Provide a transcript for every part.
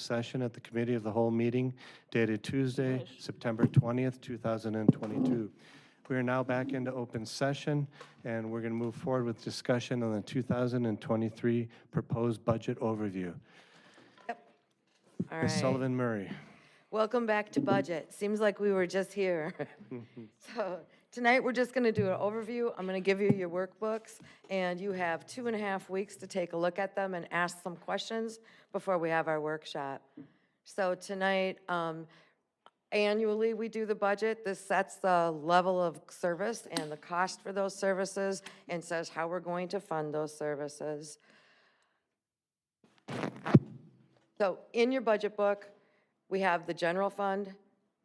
session at the Committee of the Whole meeting dated Tuesday, September 20th, 2022. We are now back into open session, and we're going to move forward with discussion on the 2023 proposed budget overview. All Ms. right. Sullivan Murray. Welcome back to budget. Seems like we were just here. So tonight, we're just going to do an overview. I'm going to give you your workbooks, and you have 2.5 weeks to take a look at them and ask some questions before we have our workshop. So tonight, annually, we do the budget. This sets the level of service and the cost for those services and says how we're going to fund those services. So in your budget book, we have the general fund,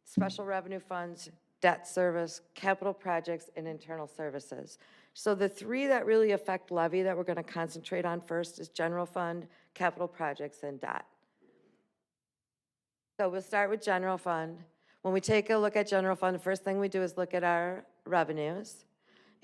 special revenue funds, debt service, capital projects, and internal services. So the three that really affect levy that we're going to concentrate on first is general fund, capital projects, and debt. So we'll start with general fund. When we take a look at general fund, the first thing we do is look at our revenues.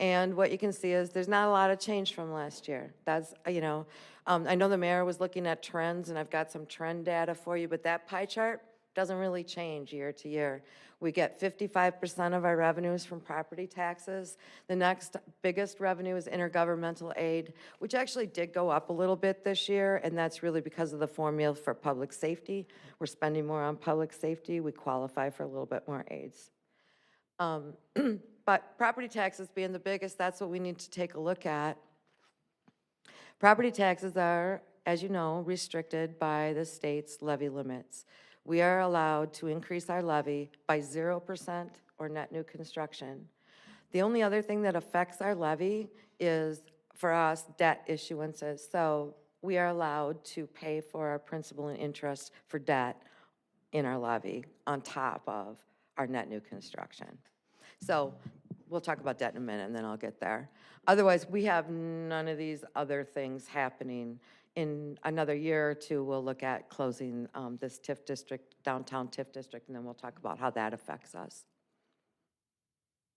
And what you can see is there's not a lot of change from last year. That's, I know the mayor was looking at trends, and I've got some trend data for you, but that pie chart doesn't really change year to year. We get 55% of our revenues from property taxes. The next biggest revenue is intergovernmental aid, which actually did go up a little bit this year, and that's really because of the formula for public safety. We're spending more on public safety. We qualify for a little bit more aids. But property taxes being the biggest, that's what we need to take a look at. Property taxes are, as you know, restricted by the state's levy limits. We are allowed to increase our levy by 0% or net new construction. The only other thing that affects our levy is, for us, debt issuances. So we are allowed to pay for our principal and interest for debt in our levy on top of our net new construction. So we'll talk about debt in a minute, and then I'll get there. Otherwise, we have none of these other things happening. In another year or two, we'll look at closing this TIF district, downtown TIF district, and then we'll talk about how that affects us.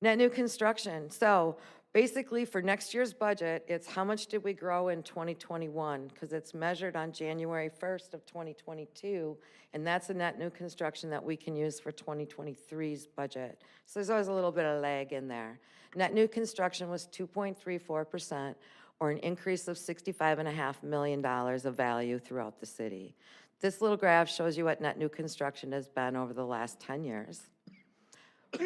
Net new construction. So basically, for next year's budget, it's how much did we grow in 2021, because it's measured on January 1st of 2022, and that's a net new construction that we can use for 2023's budget. So there's always a little bit of lag in there. Net new construction was 2.34%, or an increase of $65.5 million of value throughout the city. This little graph shows you what net new construction has been over the last 10 years.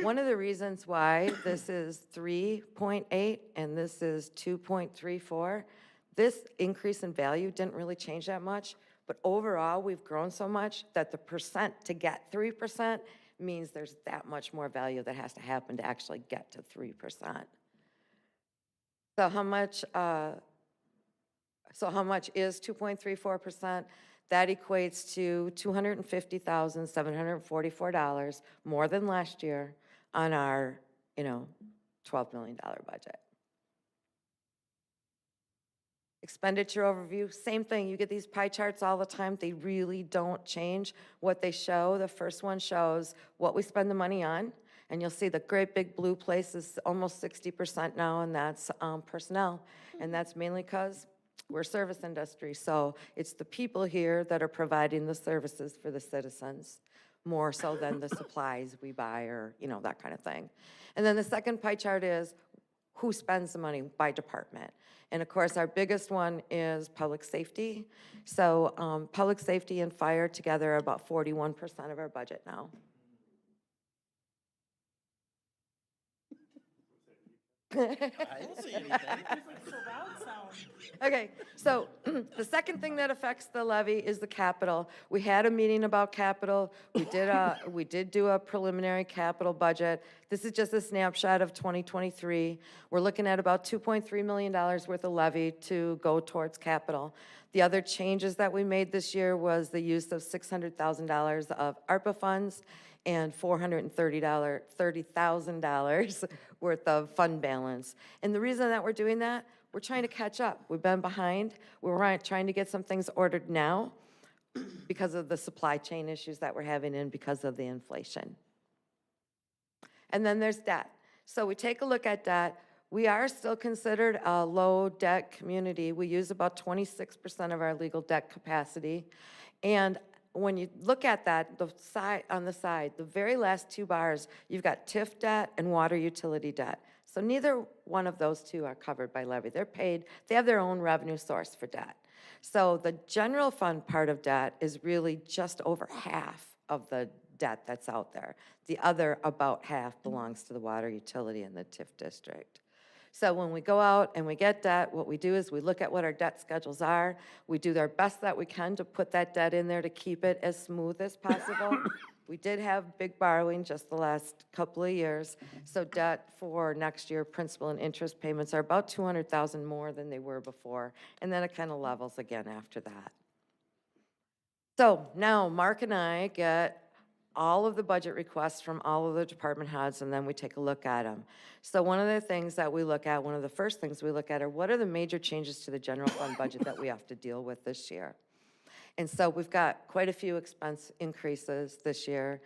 One of the reasons why this is 3.8 and this is 2.34, this increase in value didn't really change that much, but overall we've grown so much that the percent to get 3% means there's that much more value that has to happen to actually get to 3%. So how much is 2.34%? That equates to $250,744 more than last year on our, $12 million budget. Expenditure overview, same thing. You get these pie charts all the time. They really don't change what they show. The first one shows what we spend the money on, and you'll see the great big blue place is almost 60% now, and that's personnel. And that's mainly because we're service industry, so it's the people here that are providing the services for the citizens, more so than the supplies we buy or, that kind of thing. And then the second pie chart is who spends the money by department. And of course, our biggest one is public safety. So public safety and fire together are about 41% of our budget now. I don't see anything. Okay, so the second thing that affects the levy is the capital. We had a meeting about capital. We did do a preliminary capital budget. This is just a snapshot of 2023. We're looking at about $2.3 million worth of levy to go towards capital. The other changes that we made this year was the use of $600,000 of ARPA funds and $430,000 worth of fund balance. And the reason that we're doing that, we're trying to catch up. We've been behind. We're trying to get some things ordered now because of the supply chain issues that we're having and because of the inflation. And then there's debt. So we take a look at debt. We are still considered a low debt community. We use about 26% of our legal debt capacity. And when you look at that, the side, on the side, the very last two bars, you've got TIF debt and water utility debt. So neither one of those two are covered by levy. They're paid, they have their own revenue source for debt. So the general fund part of debt is really just over half of the debt that's out there. The other, about half, belongs to the water utility and the TIF district. So when we go out and we get debt, what we do is we look at what our debt schedules are. We do our best that we can to put that debt in there to keep it as smooth as possible. We did have big borrowing just the last couple of years. So debt for next year, principal and interest payments are about $200,000 more than they were before. And then it kind of levels again after that. So now Mark and I get all of the budget requests from all of the department heads, and then we take a look at them. So one of the things that we look at, one of the first things we look at are what are the major changes to the general fund budget that we have to deal with this year? And so we've got quite a few expense increases this year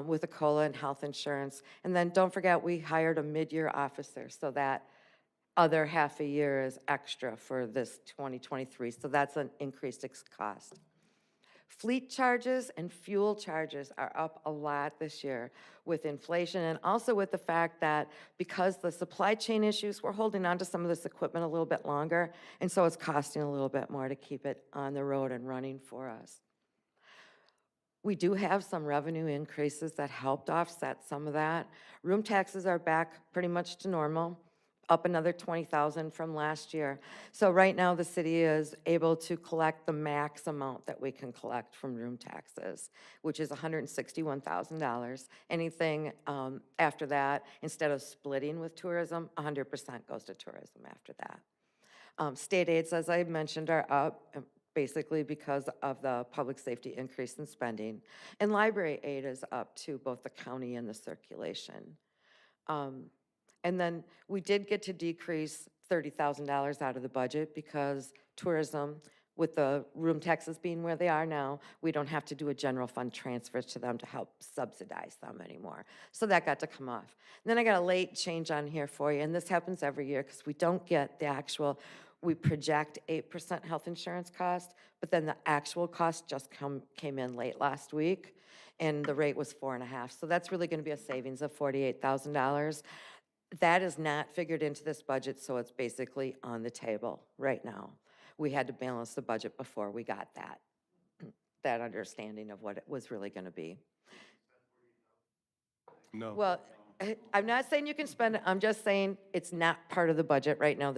with the COLA and health insurance. And then don't forget, we hired a mid-year officer, so that other half a year is extra for this 2023. So that's an increased cost. Fleet charges and fuel charges are up a lot this year with inflation, and also with the fact that because the supply chain issues, we're holding on to some of this equipment a little bit longer, and so it's costing a little bit more to keep it on the road and running for us. We do have some revenue increases that helped offset some of that. Room taxes are back pretty much to normal, up another 20,000 from last year. So right now, the city is able to collect the max amount that we can collect from room taxes, which is $161,000. Anything after that, instead of splitting with tourism, 100% goes to tourism after that. State aids, as I mentioned, are up basically because of the public safety increase in spending. And library aid is up to both the county and the circulation. And then we did get to decrease $30,000 out of the budget because tourism, with the room taxes being where they are now, we don't have to do a general fund transfer to them to help subsidize them anymore. So that got to come off. And then I got a late change on here for you, and this happens every year because we don't get the actual, we project 8% health insurance cost, but then the actual cost just came in late last week, and the rate was 4.5. So that's really going to be a savings of $48,000. That is not figured into this budget, so it's basically on the table right now. We had to balance the budget before we got that understanding of what it was really going to be. No. Well, I'm not saying you can spend it, I'm just saying it's not part of the budget right now.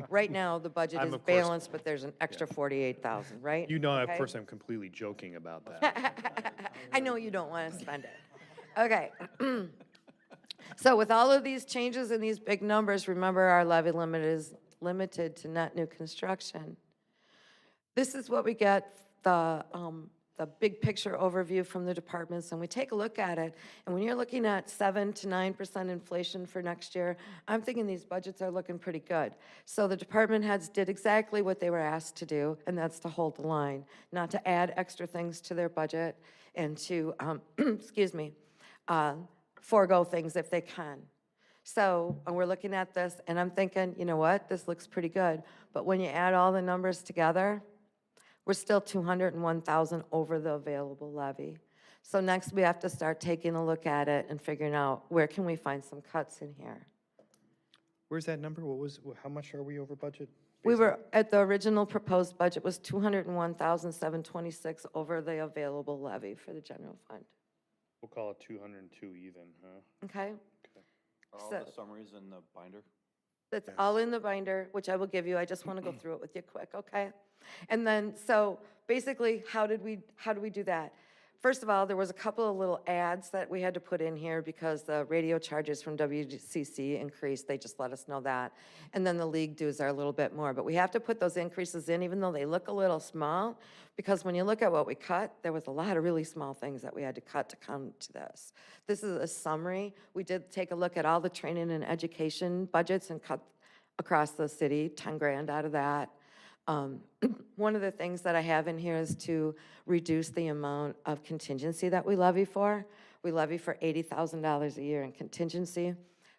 Right now, the budget is of course- balanced, but there's an extra 48,000, right? You know, of Okay? course, I'm completely joking about that. I know you don't want to spend it. Okay. So with all of these changes and these big numbers, remember our levy limit is limited to net new construction. This is what we get, the big picture overview from the departments, and we take a look at it. And when you're looking at 7 to 9% inflation for next year, I'm thinking these budgets are looking pretty good. So the department heads did exactly what they were asked to do, and that's to hold the line, not to add extra things to their budget and to, excuse me, forego things if they can. So and we're looking at this, and I'm thinking, you know what, this looks pretty good. But when you add all the numbers together, we're still 201,000 over the available levy. So next we have to start taking a look at it and figuring out where can we find some cuts in here. Where's that number? How much are we over budget? We were, at the original proposed budget was 201,726 over the available levy for the general fund. We'll call it 202 even, huh? Okay? Are all So- the summaries in the binder? That's all in the binder, which I will give you. I just want to go through it with you quick, okay? And then, so basically, how do we do that? First of all, there was a couple of little ads that we had to put in here because the radio charges from WCC increased. They just let us know that. And then the league dues are a little bit more. But we have to put those increases in, even though they look a little small, because when you look at what we cut, there was a lot of really small things that we had to cut to come to this. This is a summary. We did take a look at all the training and education budgets and cut across the city, 10 grand out of that. One of the things that I have in here is to reduce the amount of contingency that we levy for. We levy for $80,000 a year in contingency.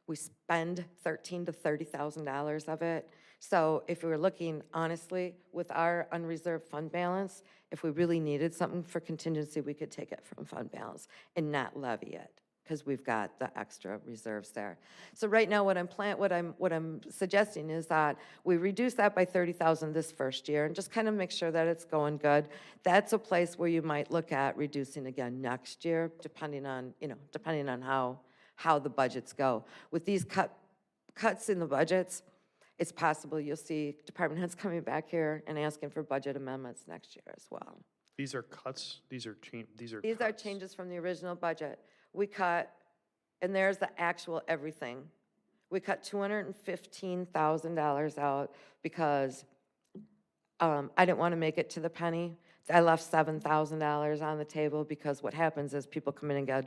We spend $13,000 to $30,000 of it. So if we were looking honestly, with our unreserved fund balance, if we really needed something for contingency, we could take it from fund balance and not levy it, because we've got the extra reserves there. So right now, what I'm suggesting is that we reduce that by 30,000 this first year and just kind of make sure that it's going good. That's a place where you might look at reducing again next year, depending on how the budgets go. With these cuts in the budgets, it's possible you'll see department heads coming back here and asking for budget amendments next year as well. These are cuts, these are These are cuts. changes from the original budget. We cut, and there's the actual everything. We cut $215,000 out because I didn't want to make it to the penny. I left $7,000 on the table because what happens is people come in and go,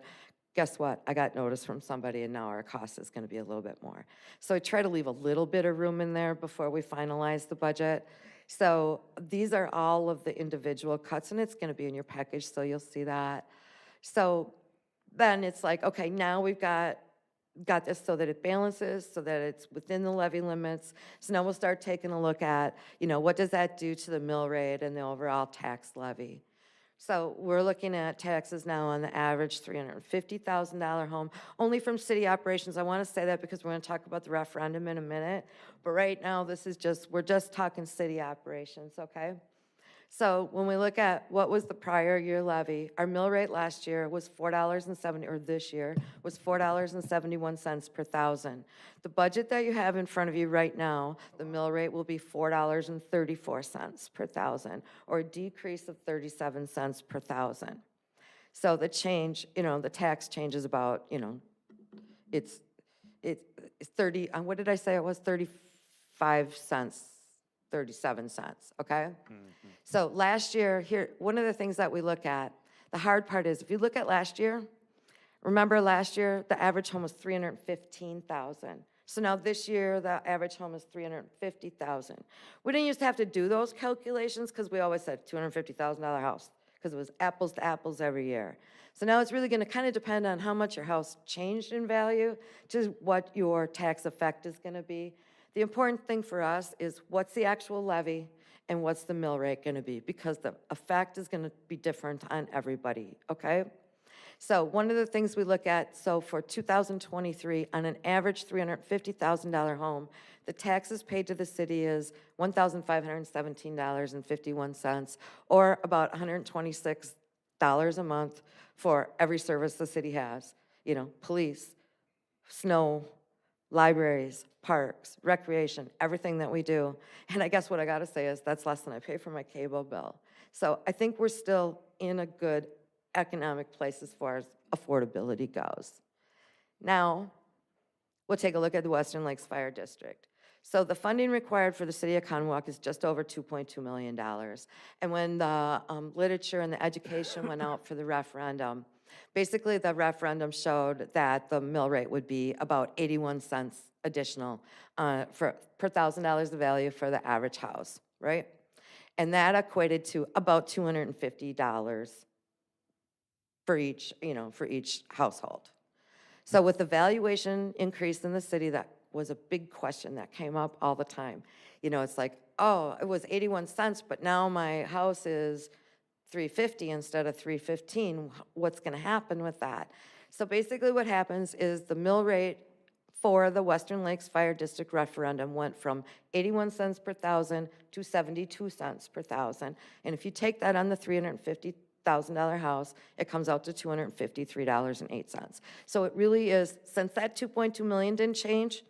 guess what? I got notice from somebody and now our cost is going to be a little bit more. So I try to leave a little bit of room in there before we finalize the budget. So these are all of the individual cuts, and it's going to be in your package, so you'll see that. So then it's like, okay, now we've got this so that it balances, so that it's within the levy limits. So now we'll start taking a look at, what does that do to the mill rate and the overall tax levy? So we're looking at taxes now on the average $350,000 home, only from city operations. I want to say that because we're going to talk about the referendum in a minute. But right now, we're just talking city operations, okay? So when we look at what was the prior year levy, our mill rate last year was this year was $4.71 per thousand. The budget that you have in front of you right now, the mill rate will be $4.34 per thousand, or a decrease of 37 cents per thousand. So the change, the tax change is about, it's 30, what did I say it was? 35 cents, 37 cents, okay? So last year, here, one of the things that we look at, the hard part is, if you look at last year, remember last year, the average home was $315,000. So now this year, the average home is $350,000. We didn't used to have to do those calculations because we always said $250,000 house, because it was apples to apples every year. So now it's really going to kind of depend on how much your house changed in value to what your tax effect is going to be. The important thing for us is what's the actual levy and what's the mill rate going to be, because the effect is going to be different on everybody, okay? So one of the things we look at, so for 2023, on an average $350,000 home, the taxes paid to the city is $1,517.51, or about $126 a month for every service the city has, police, snow, libraries, parks, recreation, everything that we do. And I guess what I gotta say is that's less than I pay for my cable bill. So I think we're still in a good economic place as far as affordability goes. Now, we'll take a look at the Western Lakes Fire District. So the funding required for the city of Connewauk is just over $2.2 million. And when the literature and the education went out for the referendum, basically the referendum showed that the mill rate would be about 81 cents additional per $1,000 of value for the average house, right? And that equated to about $250 for each household. So with the valuation increase in the city, that was a big question that came up all the time. It's like, oh, it was 81 cents, but now my house is $350 instead of $315. What's going to happen with that? So basically what happens is the mill rate for the Western Lakes Fire District referendum went from 81 cents per thousand to 72 cents per thousand. And if you take that on the $350,000 house, it comes out to $253.08. So it really is, since that $2.2 million didn't change,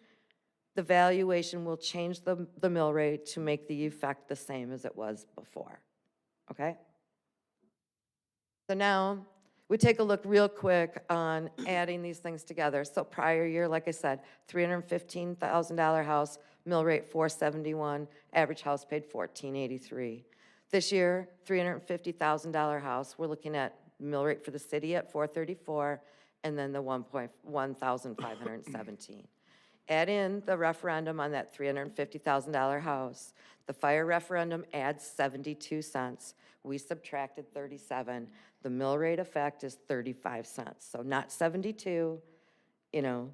the valuation will change the mill rate to make the effect the same as it was before, okay? So now, we take a look real quick on adding these things together. So prior year, like I said, $315,000 house, mill rate $471, average house paid $1,483. This year, $350,000 house, we're looking at mill rate for the city at $434, and then the $1,517. Add in the referendum on that $350,000 house. The fire referendum adds 72 cents. We subtracted 37. The mill rate effect is 35 cents. So not 72,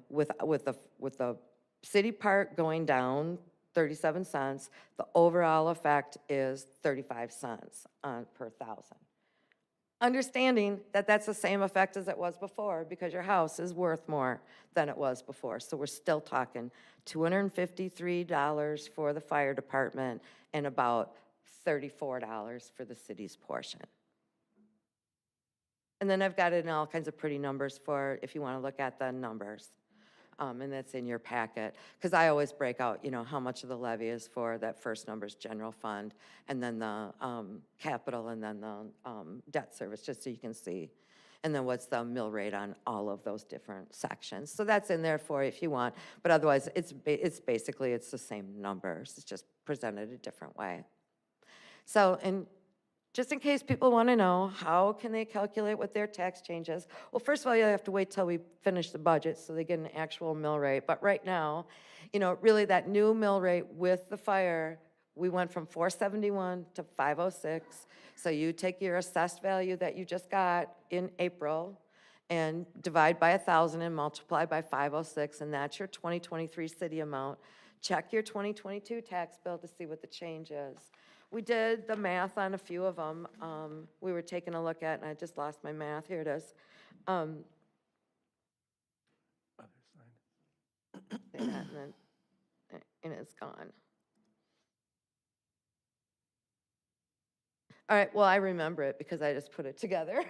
with the city part going down 37 cents. The overall effect is 35 cents per thousand. Understanding that that's the same effect as it was before because your house is worth more than it was before. So we're still talking $253 for the fire department and about $34 for the city's portion. And then I've got it in all kinds of pretty numbers for if you want to look at the numbers. And that's in your packet, because I always break out, how much of the levy is for that first number's general fund, and then the capital, and then the debt service, just so you can see. And then what's the mill rate on all of those different sections. So that's in there for you if you want, but otherwise, it's basically the same numbers. It's just presented a different way. So, and just in case people want to know, how can they calculate what their tax change is? Well, first of all, you have to wait till we finish the budget so they get an actual mill rate. But right now, really that new mill rate with the fire, we went from 471 to 506. So you take your assessed value that you just got in April and divide by 1,000 and multiply by 506, and that's your 2023 city amount. Check your 2022 tax bill to see what the change is. We did the math on a few of them. We were taking a look at, and I just lost my math. Here it is. Other side. And it's gone. All right, well, I remember it because I just put it together.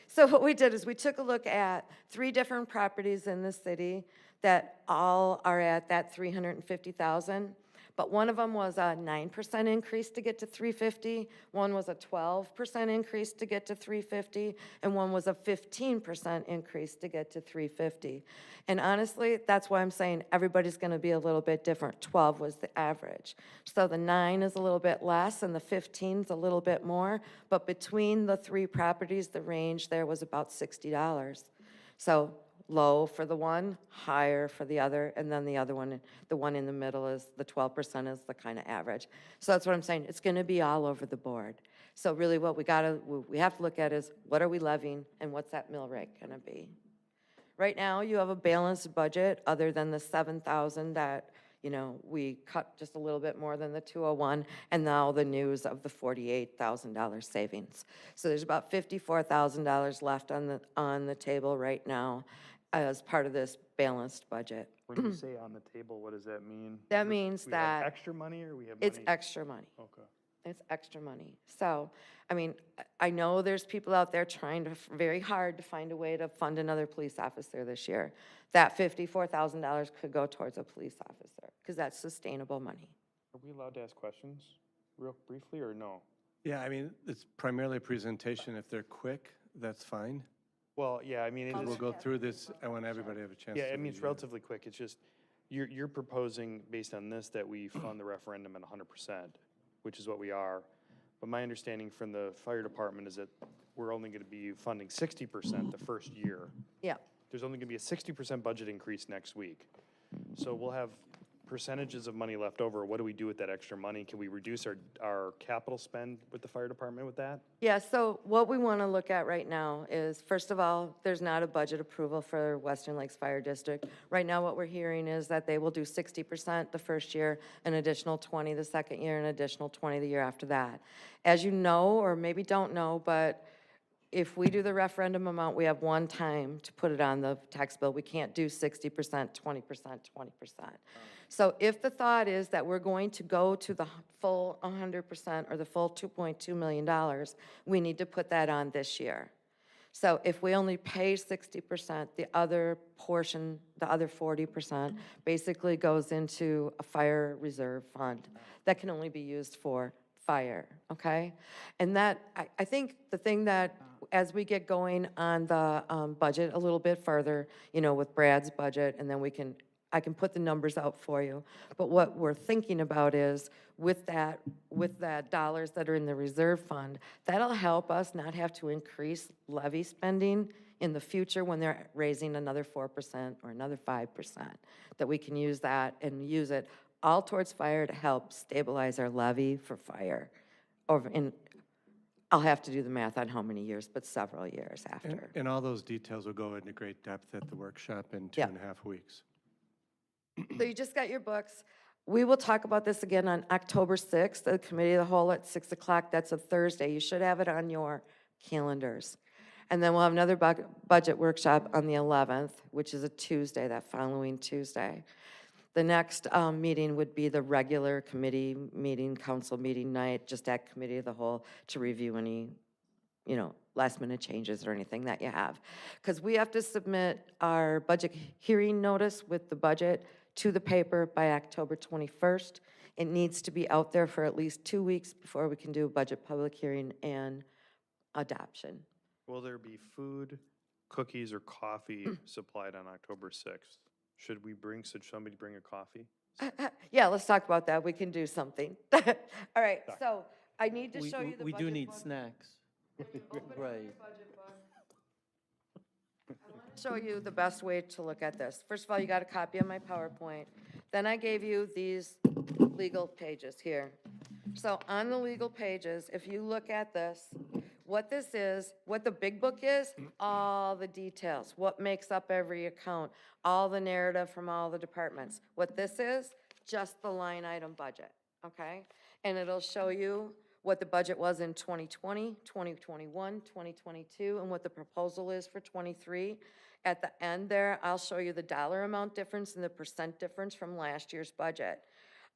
So what we did is we took a look at 3 different properties in the city that all are at that 350,000. But one of them was a 9% increase to get to 350, one was a 12% increase to get to 350, and one was a 15% increase to get to 350. And honestly, that's why I'm saying everybody's gonna be a little bit different. 12 was the average. So the 9 is a little bit less and the 15's a little bit more, but between the 3 properties, the range there was about $60. So low for the one, higher for the other, and then the other one, the one in the middle is, the 12% is the kind of average. So that's what I'm saying, it's gonna be all over the board. So really what we have to look at is, what are we levying and what's that mill rate gonna be? Right now, you have a balanced budget, other than the 7,000 that, we cut just a little bit more than the 201, and now the news of the $48,000 savings. So there's about $54,000 left on the table right now as part of this balanced budget. When you say on the table, what does that mean? That means We have that extra money or we have money? it's extra money. Okay. It's extra money. So, I mean, I know there's people out there trying very hard to find a way to fund another police officer this year. That $54,000 could go towards a police officer, because that's sustainable money. Are we allowed to ask questions real briefly or no? Yeah, I mean, it's primarily a presentation. If they're quick, that's fine. Well, yeah, I mean, it We'll is, go through this, I want everybody to have a chance. yeah, to I mean, it's review it. relatively quick. It's just, you're proposing, based on this, that we fund the referendum at 100%, which is what we are. But my understanding from the fire department is that we're only gonna be funding 60% the first year. Yeah. There's only gonna be a 60% budget increase next week. So we'll have percentages of money left over. What do we do with that extra money? Can we reduce our capital spend with the fire department with that? Yeah, so what we want to look at right now is, first of all, there's not a budget approval for Western Lakes Fire District. Right now, what we're hearing is that they will do 60% the first year, an additional 20 the second year, an additional 20 the year after that. As you know, or maybe don't know, but if we do the referendum amount, we have one time to put it on the tax bill. We can't do 60%, 20%, 20%. So if the thought is that we're going to go to the full 100% or the full $2.2 million, we need to put that on this year. So if we only pay 60%, the other portion, the other 40%, basically goes into a fire reserve fund that can only be used for fire, okay? And that, I think the thing that, as we get going on the budget a little bit further, with Brad's budget, and then I can put the numbers out for you. But what we're thinking about is, with that dollars that are in the reserve fund, that'll help us not have to increase levy spending in the future when they're raising another 4% or another 5%, that we can use that and use it all towards fire to help stabilize our levy for fire I'll have to do the math on how many years, but several years after. And all those details will go into great depth at the workshop in Yeah. 2.5 weeks. So you just got your books. We will talk about this again on October 6th, the committee of the whole at 6 o'clock. That's a Thursday. You should have it on your calendars. And then we'll have another budget workshop on the 11th, which is a Tuesday, that following Tuesday. The next meeting would be the regular committee meeting, council meeting night, just at committee of the whole to review any, last minute changes or anything that you have. Because we have to submit our budget hearing notice with the budget to the paper by October 21st. It needs to be out there for at least 2 weeks before we can do a budget public hearing and adoption. Will there be food, cookies, or coffee supplied on October 6th? Should somebody bring a coffee? Yeah, let's talk about that. We can do something. All right, so I need to show you the budget. We do need book. snacks. Right. Show you the best way to look at this. First of all, you got a copy of my PowerPoint. Then I gave you these legal pages here. So on the legal pages, if you look at this, what this is, what the big book is, all the details, what makes up every account, all the narrative from all the departments. What this is, just the line item budget, okay? And it'll show you what the budget was in 2020, 2021, 2022, and what the proposal is for 23. At the end there, I'll show you the dollar amount difference and the percent difference from last year's budget.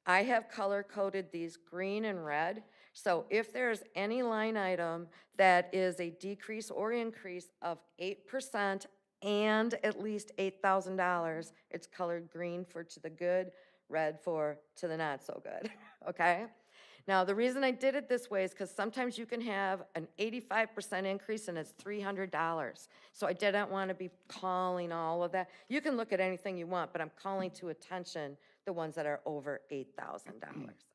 I have color-coded these green and red, so if there's any line item that is a decrease or increase of 8% and at least $8,000, it's colored green for to the good, red for to the not so good, okay? Now, the reason I did it this way is because sometimes you can have an 85% increase and it's $300. So I didn't want to be calling all of that. You can look at anything you want, but I'm calling to attention the ones that are over $8,000,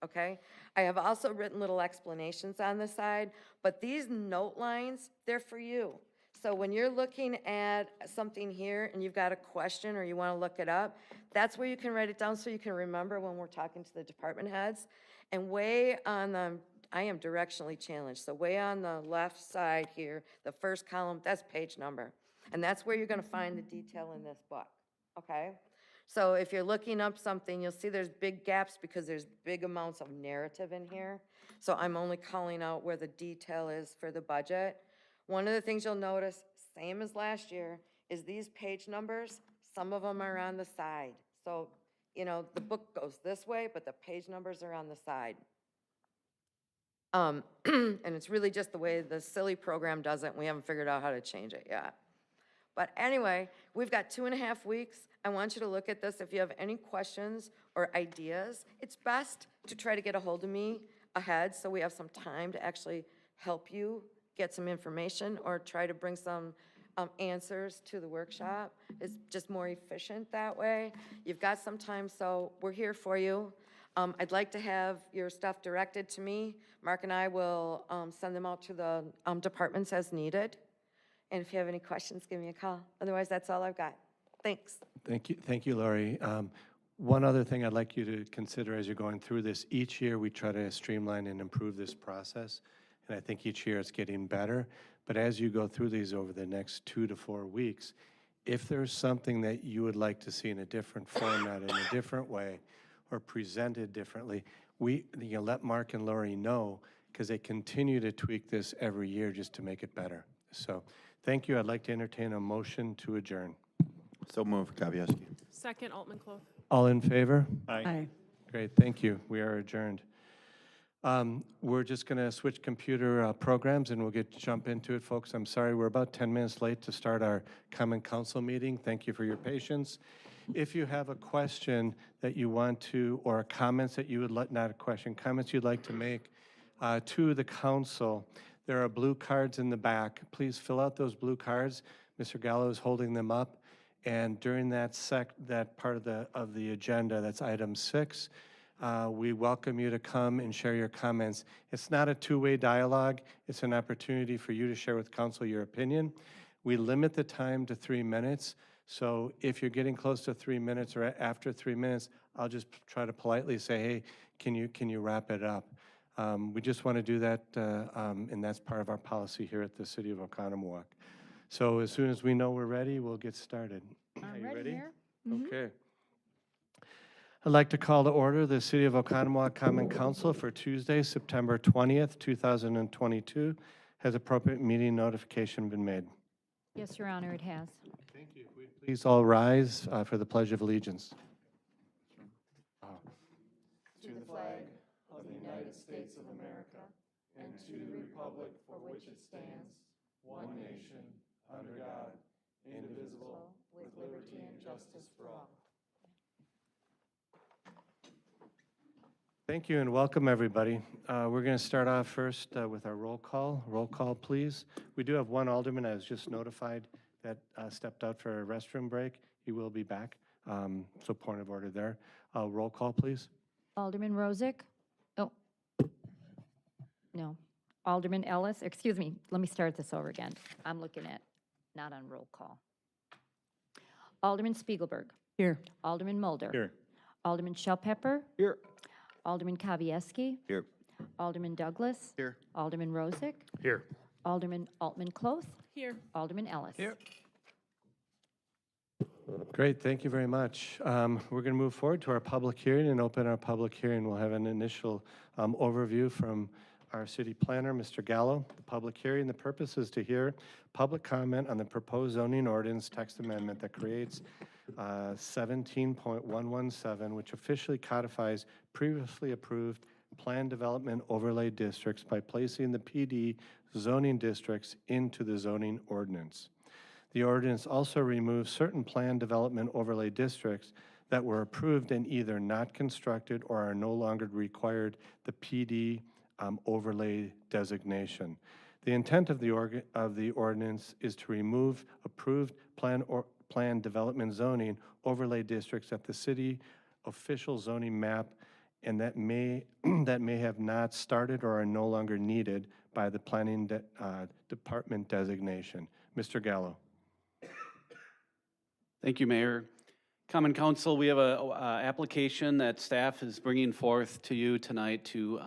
okay? I have also written little explanations on the side, but these note lines, they're for you. So when you're looking at something here and you've got a question or you want to look it up, that's where you can write it down so you can remember when we're talking to the department heads. And way on the, I am directionally challenged, so way on the left side here, the first column, that's page number. And that's where you're going to find the detail in this book, okay? So if you're looking up something, you'll see there's big gaps because there's big amounts of narrative in here. So I'm only calling out where the detail is for the budget. One of the things you'll notice, same as last year, is these page numbers, some of them are on the side. So, the book goes this way, but the page numbers are on the side. And it's really just the way the silly program does it, and we haven't figured out how to change it yet. But anyway, we've got 2.5 weeks. I want you to look at this. If you have any questions or ideas, it's best to try to get a hold of me ahead so we have some time to actually help you get some information or try to bring some answers to the workshop. It's just more efficient that way. You've got some time, so we're here for you. I'd like to have your stuff directed to me. Mark and I will send them out to the departments as needed. And if you have any questions, give me a call. Otherwise, that's all I've got. Thanks. Thank you, Lori. One other thing I'd like you to consider as you're going through this, each year we try to streamline and improve this process, and I think each year it's getting better. But as you go through these over the next 2 to 4 weeks, if there's something that you would like to see in a different format, in a different way, or presented differently, let Mark and Lori know, because they continue to tweak this every year just to make it better. So thank you. I'd like to entertain a motion to adjourn. So move, Kavieski. Second, Altman Clough. All in favor? Aye. Great, thank you. We are adjourned. We're just going to switch computer programs and we'll jump into it, folks. I'm sorry, we're about 10 minutes late to start our Common Council meeting. Thank you for your patience. If you have a question that you want to, or comments that you would like, not a question, comments you'd like to make to the council, there are blue cards in the back. Please fill out those blue cards. Mr. Gallo is holding them up. And during that part of the agenda, that's item 6, we welcome you to come and share your comments. It's not a two-way dialogue. It's an opportunity for you to share with council your opinion. We limit the time to 3 minutes. So if you're getting close to 3 minutes or after 3 minutes, I'll just try to politely say, hey, can you wrap it up? We just want to do that, and that's part of our policy here at the City of Oconomowoc. So as soon as we know we're ready, we'll get started. Are you ready? Here. Okay. I'd like to call to order the City of Oconomowoc Common Council for Tuesday, September 20th, 2022. Has appropriate meeting notification been made? Yes, Your Honor, it has. Thank you. Please all rise for the Pledge of Allegiance. To the flag of the United States of America and to the republic for which it stands, one nation, under God, indivisible, with liberty and justice for all. Thank you and welcome, everybody. We're going to start off first with our roll call. Roll call, please. We do have one alderman, I was just notified, that stepped out for a restroom break. He will be back, so point of order there. Roll call, please. Alderman Rozak? Oh, no. Alderman Ellis, excuse me, let me start this over again. I'm looking at, not on roll call. Alderman Spiegelberg. Here. Alderman Mulder. Here. Alderman Shellpepper. Here. Alderman Kavieski. Here. Alderman Douglas. Here. Alderman Rozak. Here. Alderman Altman-Cloth. Here. Alderman Ellis. Here. Great, thank you very much. We're going to move forward to our public hearing and open our public hearing. We'll have an initial overview from our city planner, Mr. Gallo. The public hearing, the purpose is to hear public comment on the proposed zoning ordinance text amendment that creates 17.117, which officially codifies previously approved planned development overlay districts by placing the PD zoning districts into the zoning ordinance. The ordinance also removes certain planned development overlay districts that were approved and either not constructed or are no longer required the PD overlay designation. The intent of the ordinance is to remove approved planned development zoning overlay districts at the city official zoning map and that may have not started or are no longer needed by the planning department designation. Mr. Gallo. Thank you, Mayor. Common Council, we have a application that staff is bringing forth to you tonight to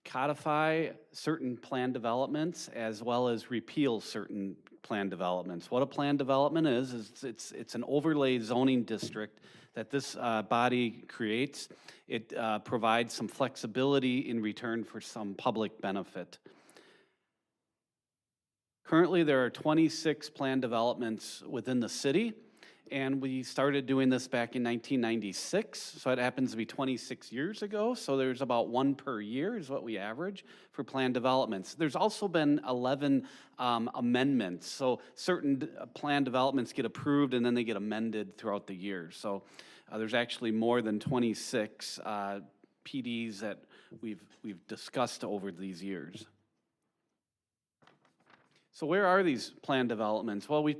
codify certain plan developments as well as repeal certain plan developments. What a plan development is it's an overlay zoning district that this body creates. It provides some flexibility in return for some public benefit. Currently, there are 26 planned developments within the city, and we started doing this back in 1996, so it happens to be 26 years ago, so there's about one per year is what we average for planned developments. There's also been 11 amendments, so certain planned developments get approved and then they get amended throughout the year. So there's actually more than 26 PDs that we've discussed over these years. So where are these planned developments? Well, we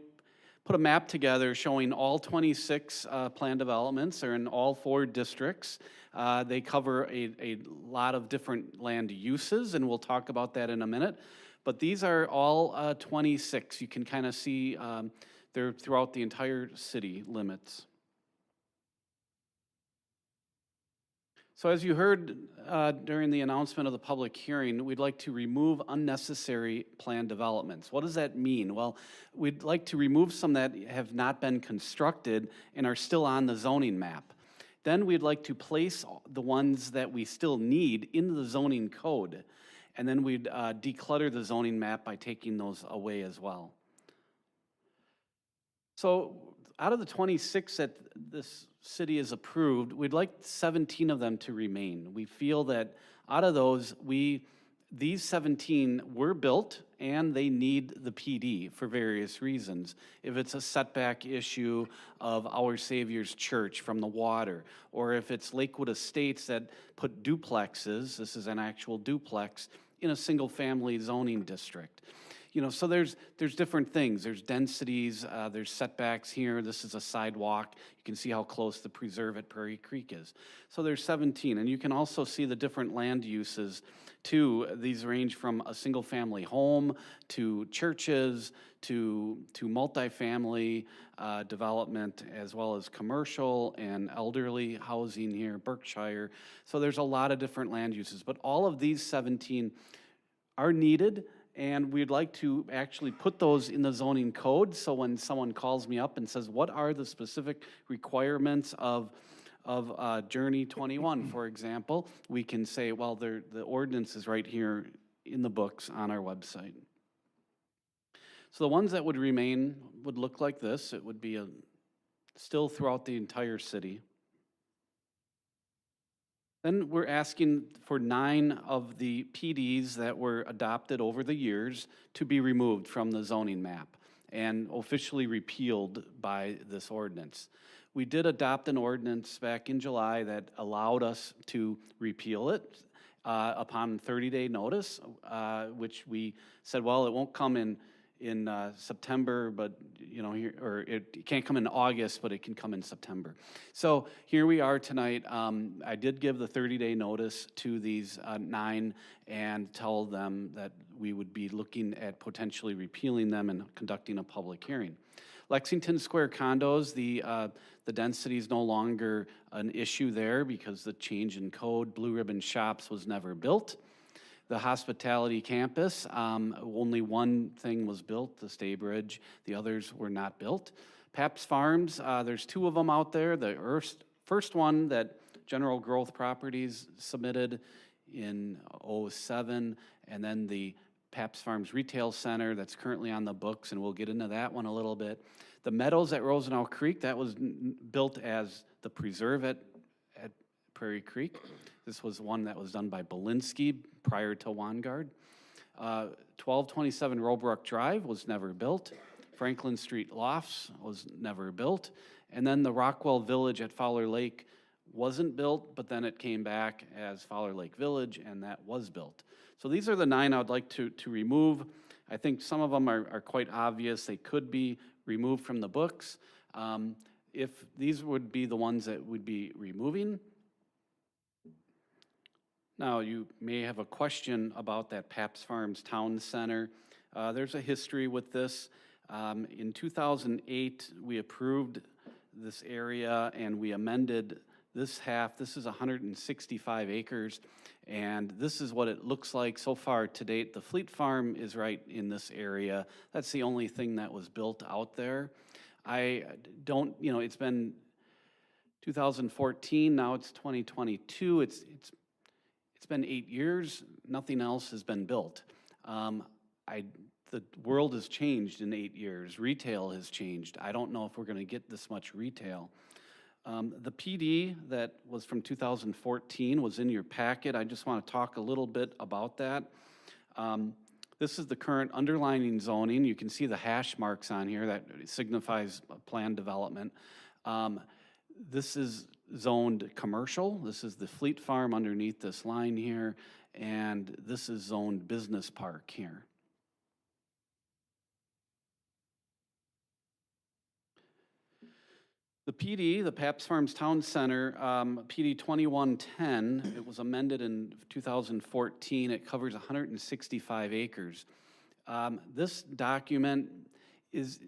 put a map together showing all 26 planned developments. They're in all 4 districts. They cover a lot of different land uses, and we'll talk about that in a minute. But these are all 26. You can kind of see they're throughout the entire city limits. So as you heard during the announcement of the public hearing, we'd like to remove unnecessary planned developments. What does that mean? Well, we'd like to remove some that have not been constructed and are still on the zoning map. Then we'd like to place the ones that we still need into the zoning code. And then we'd declutter the zoning map by taking those away as well. So out of the 26 that this city has approved, we'd like 17 of them to remain. We feel that out of those, these 17 were built and they need the PD for various reasons. If it's a setback issue of Our Savior's Church from the water, or if it's Lakewood Estates that put duplexes, this is an actual duplex, in a single family zoning district. You know, so there's different things. There's densities, there's setbacks here. This is a sidewalk. You can see how close the preserve at Prairie Creek is. So there's 17, and you can also see the different land uses too. These range from a single family home to churches to multifamily development, as well as commercial and elderly housing here, Berkshire. So there's a lot of different land uses, but all of these 17 are needed. And we'd like to actually put those in the zoning code, so when someone calls me up and says, what are the specific requirements of of Journey 21, for example, we can say, well, the ordinance is right here in the books on our website. So the ones that would remain would look like this. It would be still throughout the entire city. Then we're asking for 9 of the PDs that were adopted over the years to be removed from the zoning map and officially repealed by this ordinance. We did adopt an ordinance back in July that allowed us to repeal it upon 30-day notice, which we said, well, it won't come in September, but or it can't come in August, but it can come in September. So here we are tonight. I did give the 30-day notice to these 9 and tell them that we would be looking at potentially repealing them and conducting a public hearing. Lexington Square condos, the density is no longer an issue there because the change in code. Blue Ribbon Shops was never built. The hospitality campus, only one thing was built, the Staybridge. The others were not built. Pabst Farms, there's 2 of them out there. The first one that General Growth Properties submitted in '07, and then the Pabst Farms Retail Center that's currently on the books, and we'll get into that one a little bit. The Meadows at Rosenau Creek, that was built as the preserve at Prairie Creek. This was one that was done by Belinsky prior to Wangard. 1227 Robrook Drive was never built. Franklin Street Lofts was never built. And then the Rockwell Village at Fowler Lake wasn't built, but then it came back as Fowler Lake Village, and that was built. So these are the 9 I would like to remove. I think some of them are quite obvious. They could be removed from the books. If these would be the ones that would be removing. Now, you may have a question about that Pabst Farms Town Center. There's a history with this. In 2008, we approved this area and we amended this half. This is 165 acres, and this is what it looks like so far to date. The Fleet Farm is right in this area. That's the only thing that was built out there. I don't, it's been 2014, now it's 2022. It's been 8 years, nothing else has been built. The world has changed in 8 years. Retail has changed. I don't know if we're gonna get this much retail. The PD that was from 2014 was in your packet. I just wanna talk a little bit about that. This is the current underlining zoning. You can see the hash marks on here that signifies planned development. This is zoned commercial. This is the Fleet Farm underneath this line here, and this is zoned business park here. The PD, the Pabst Farms Town Center, PD 2110, it was amended in 2014. It covers 165 acres. This document is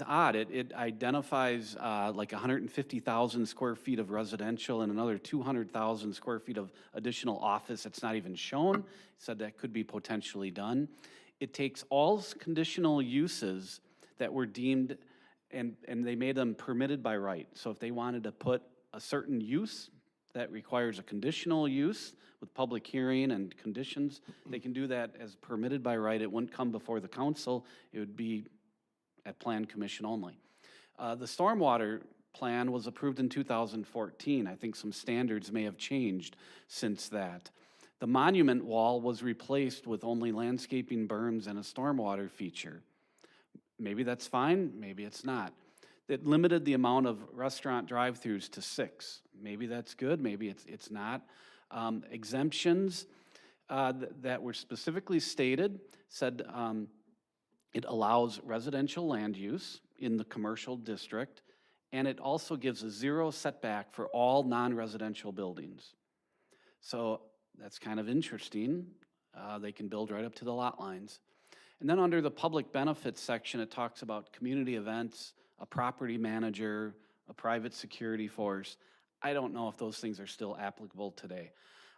odd. It identifies like 150,000 square feet of residential and another 200,000 square feet of additional office that's not even shown. It said that could be potentially done. It takes all conditional uses that were deemed and they made them permitted by right. So if they wanted to put a certain use that requires a conditional use with public hearing and conditions, they can do that as permitted by right. It wouldn't come before the council. It would be at Plan Commission only. The stormwater plan was approved in 2014. I think some standards may have changed since that. The monument wall was replaced with only landscaping berms and a stormwater feature. Maybe that's fine, maybe it's not. It limited the amount of restaurant drive-throughs to 6. Maybe that's good, maybe it's not. Exemptions that were specifically stated said it allows residential land use in the commercial district, and it also gives a 0 setback for all non-residential buildings. So that's kind of interesting. They can build right up to the lot lines. And then under the public benefits section, it talks about community events, a property manager, a private security force. I don't know if those things are still applicable today.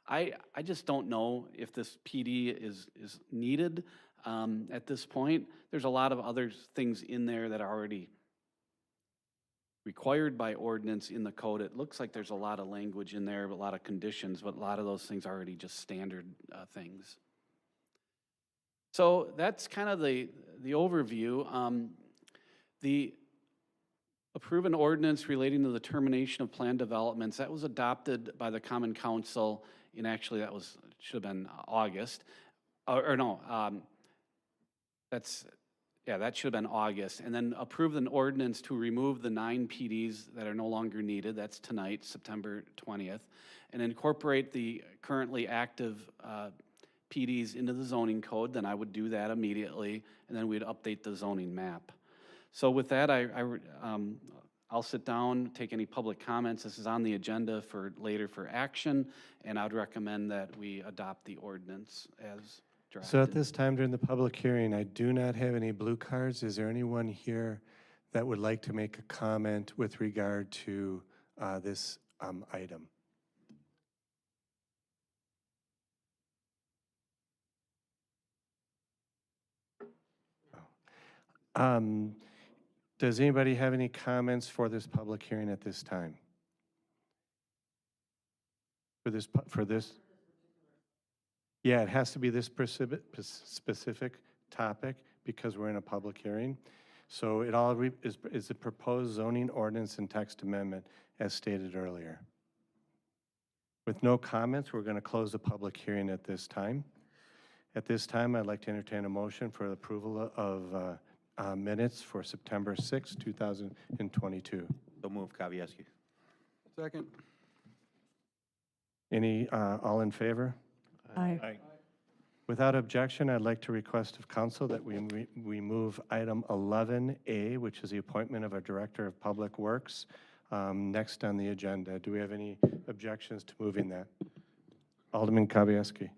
I just don't know if this PD is needed at this point. There's a lot of other things in there that are already required by ordinance in the code. It looks like there's a lot of language in there, a lot of conditions, but a lot of those things are already just standard things. So that's kind of the overview. The approve an ordinance relating to the termination of planned developments, that was adopted by the Common Council in, actually, that was, should have been August. That should have been August. And then approve an ordinance to remove the 9 PDs that are no longer needed. That's tonight, September 20th. And incorporate the currently active PDs into the zoning code. Then I would do that immediately. And then we'd update the zoning map. So with that, I'll sit down, take any public comments. This is on the agenda for later for action. And I would recommend that we adopt the ordinance as drafted. So at this time during the public hearing, I do not have any blue cards. Is there anyone here that would like to make a comment with regard to this item? Does anybody have any comments for this public hearing at this time? For this? Yeah, it has to be this specific topic because we're in a public hearing. So it all is a proposed zoning ordinance and text amendment as stated earlier. With no comments, we're going to close the public hearing at this time. At this time, I'd like to entertain a motion for the approval of minutes for September 6, 2022. So moved, Kavieski. Second. Any, all in favor? Aye. Without objection, I'd like to request of council that we move item 11A, which is the appointment of a Director of Public Works, next on the agenda. Do we have any objections to moving that? Alderman Kavieski.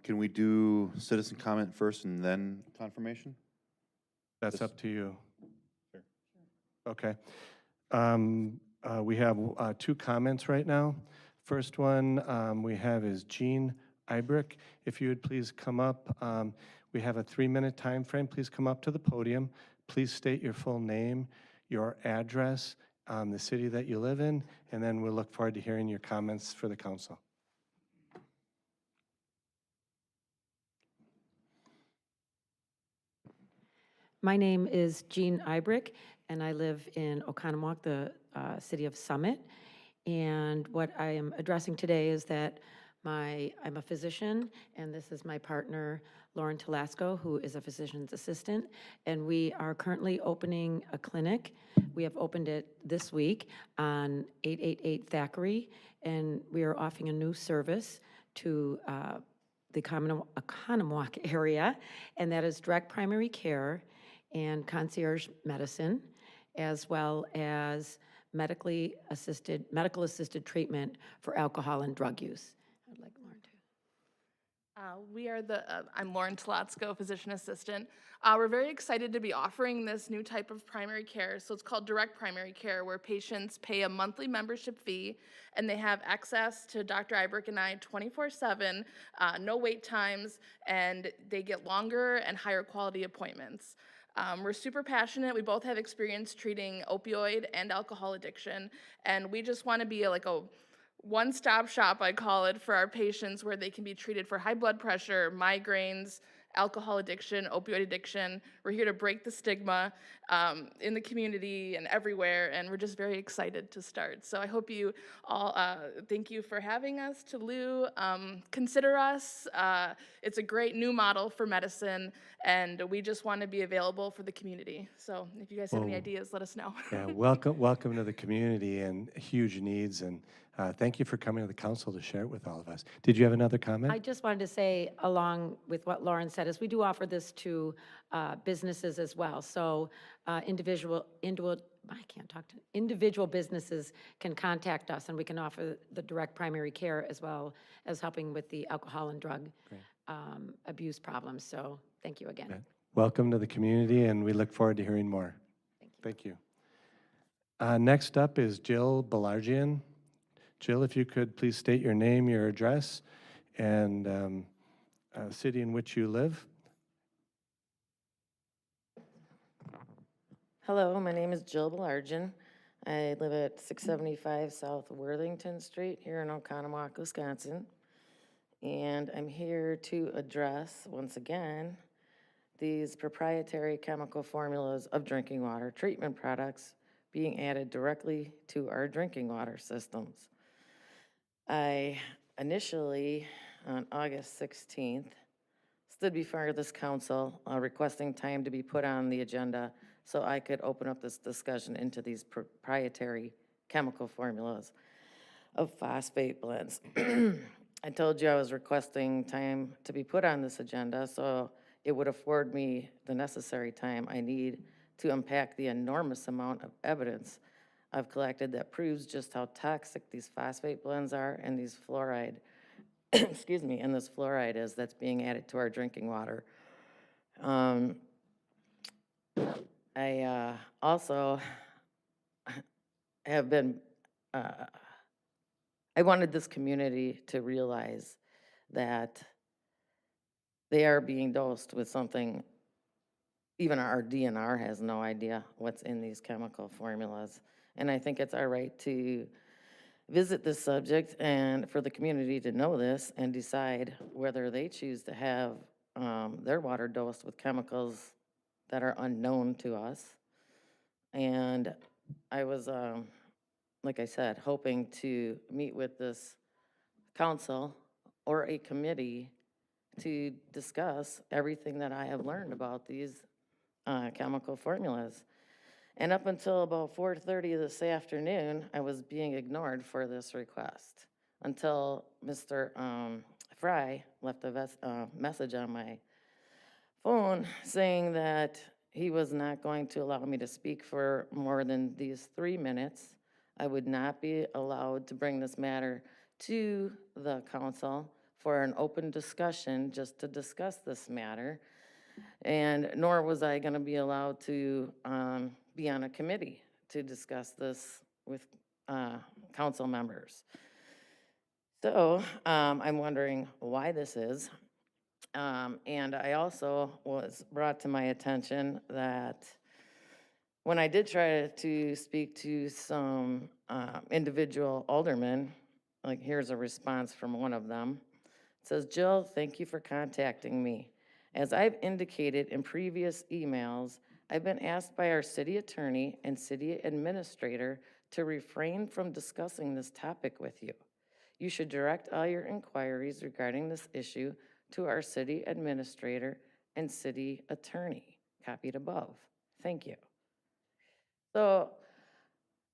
Can we do citizen comment first and then confirmation? That's This- up to you. Sure. Okay. We have 2 comments right now. First one we have is Jean Ibrick. If you would please come up. We have a 3-minute time frame. Please come up to the podium. Please state your full name, your address, the city that you live in, and then we'll look forward to hearing your comments for the council. My name is Jean Ibrick, and I live in Oconomowoc, the city of Summit. And what I am addressing today is that I'm a physician, and this is my partner, Lauren Telasco, who is a physician's assistant. And we are currently opening a clinic. We have opened it this week on 888 Thackeray, and we are offering a new service to the Oconomowoc area, and that is direct primary care and concierge medicine, as well as medical assisted treatment for alcohol and drug use. I'd like Lauren to. I'm Lauren Telasco, physician assistant. We're very excited to be offering this new type of primary care. So it's called direct primary care, where patients pay a monthly membership fee and they have access to Dr. Ibrick and I 24/7, no wait times, and they get longer and higher quality appointments. We're super passionate. We both have experience treating opioid and alcohol addiction, and we just want to be like a one-stop shop, I call it, for our patients, where they can be treated for high blood pressure, migraines, alcohol addiction, opioid addiction. We're here to break the stigma in the community and everywhere, and we're just very excited to start. So I hope you all, thank you for having us, to Lou. Consider us. It's a great new model for medicine, and we just want to be available for the community. So if you guys have any Well, ideas, let us know. Yeah, welcome to the community and huge needs, and thank you for coming to the council to share it with all of us. Did you have another comment? I just wanted to say, along with what Lauren said, is we do offer this to businesses as well. So individual businesses can contact us, and we can offer the direct primary care as well as helping with the alcohol and drug abuse problems. So thank you again. Okay. Welcome to the community, and we look forward to hearing more. Thank you. Next up is Jill Belargian. Jill, if you could please state your name, your address, and city in which you live. Hello, my name is Jill Belargin. I live at 675 South Worthington Street here in Oconomowoc, Wisconsin. And I'm here to address, once again, these proprietary chemical formulas of drinking water treatment products being added directly to our drinking water systems. I initially, on August 16th, stood before this council requesting time to be put on the agenda so I could open up this discussion into these proprietary chemical formulas of phosphate blends. I told you I was requesting time to be put on this agenda, so it would afford me the necessary time I need to unpack the enormous amount of evidence I've collected that proves just how toxic these phosphate blends are and these fluoride, excuse me, and this fluoride is that's being added to our drinking water. I also have been, I wanted this community to realize that they are being dosed with something, even our DNR has no idea what's in these chemical formulas. And I think it's our right to visit this subject and for the community to know this and decide whether they choose to have their water dosed with chemicals that are unknown to us. And I was, like I said, hoping to meet with this council or a committee to discuss everything that I have learned about these chemical formulas. And up until about 4:30 this afternoon, I was being ignored for this request until Mr. Fry left a message on my phone saying that he was not going to allow me to speak for more than these 3 minutes. I would not be allowed to bring this matter to the council for an open discussion, just to discuss this matter. And nor was I going to be allowed to be on a committee to discuss this with council members. So I'm wondering why this is. And I also was brought to my attention that when I did try to speak to some individual aldermen, like here's a response from one of them. It says, "Jill, thank you for contacting me. As I've indicated in previous emails, I've been asked by our city attorney and city administrator to refrain from discussing this topic with you. You should direct all your inquiries regarding this issue to our city administrator and city attorney, copied above. Thank you." So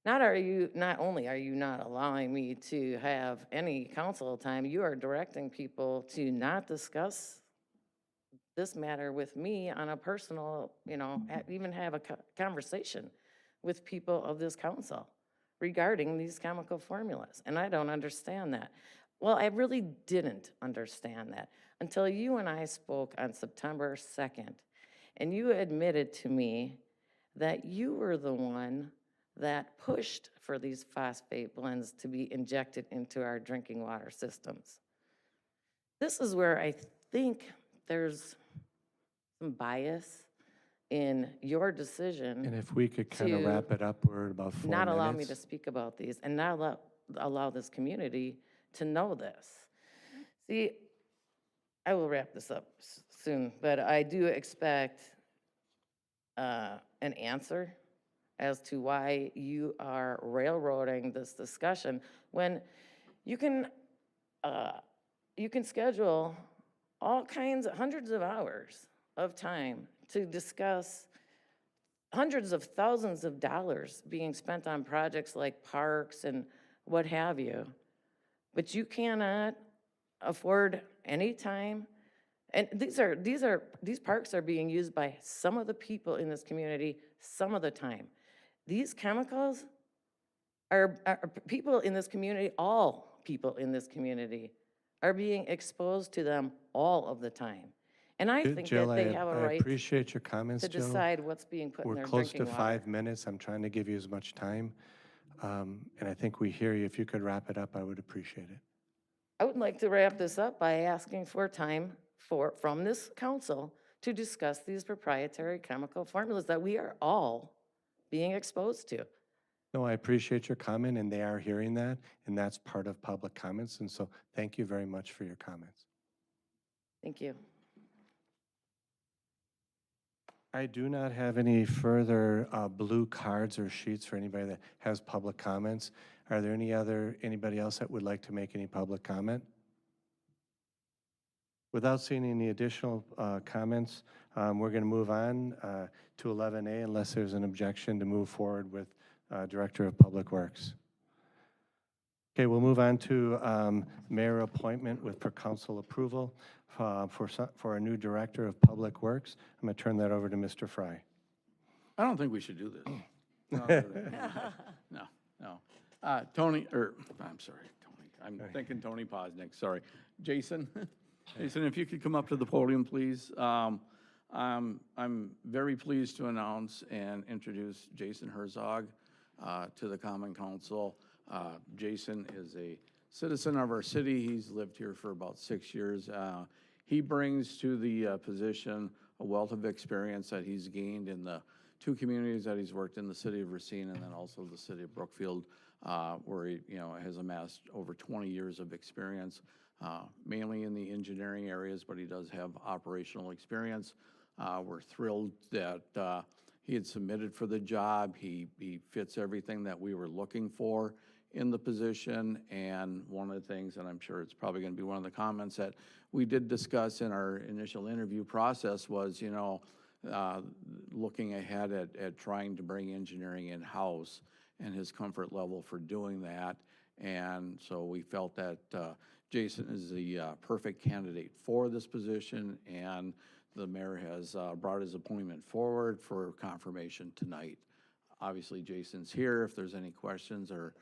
not only are you not allowing me to have any council time, you are directing people to not discuss this matter with me on a personal, even have a conversation with people of this council regarding these chemical formulas. And I don't understand that. Well, I really didn't understand that until you and I spoke on September 2nd, and you admitted to me that you were the one that pushed for these phosphate blends to be injected into our drinking water systems. This is where I think there's some bias in your decision. And if we could kind of to wrap it up, we're at about 4 minutes. not allow me to speak about these and not allow this community to know this. See, I will wrap this up soon, but I do expect an answer as to why you are railroading this discussion when you can schedule all kinds, hundreds of hours of time to discuss hundreds of thousands of dollars being spent on projects like parks and what have you. But you cannot afford any time. And these parks are being used by some of the people in this community some of the time. These chemicals are people in this community, all people in this community are being exposed to them all of the time. And I think Jill, that they have a I right appreciate your comments, to Jill. decide what's being put in We're their close drinking to water. 5 minutes. I'm trying to give you as much time. And I think we hear you. If you could wrap it up, I would appreciate it. I would like to wrap this up by asking for time from this council to discuss these proprietary chemical formulas that we are all being exposed to. No, I appreciate your comment, and they are hearing that, and that's part of public comments, and so thank you very much for your comments. Thank you. I do not have any further blue cards or sheets for anybody that has public comments. Are there anybody else that would like to make any public comment? Without seeing any additional comments, we're going to move on to 11A unless there's an objection to move forward with Director of Public Works. Okay, we'll move on to mayor appointment with per council approval for a new Director of Public Works. I'm going to turn that over to Mr. Fry. I don't think we should do this. No, no. Tony, I'm sorry, Tony. I'm thinking Tony Posnick, sorry. Jason, Jason, if you could come up to the podium, please. I'm very pleased to announce and introduce Jason Herzog to the Common Council. Jason is a citizen of our city. He's lived here for about 6 years. He brings to the position a wealth of experience that he's gained in the 2 communities that he's worked in, the city of Racine and then also the city of Brookfield, where he, has amassed over 20 years of experience, mainly in the engineering areas, but he does have operational experience. We're thrilled that he had submitted for the job. He fits everything that we were looking for in the position, and one of the things, and I'm sure it's probably going to be one of the comments that we did discuss in our initial interview process was, looking ahead at trying to bring engineering in-house and his comfort level for doing that. And so we felt that Jason is the perfect candidate for this position, and the mayor has brought his appointment forward for confirmation tonight. Obviously, Jason's here. If there's any questions or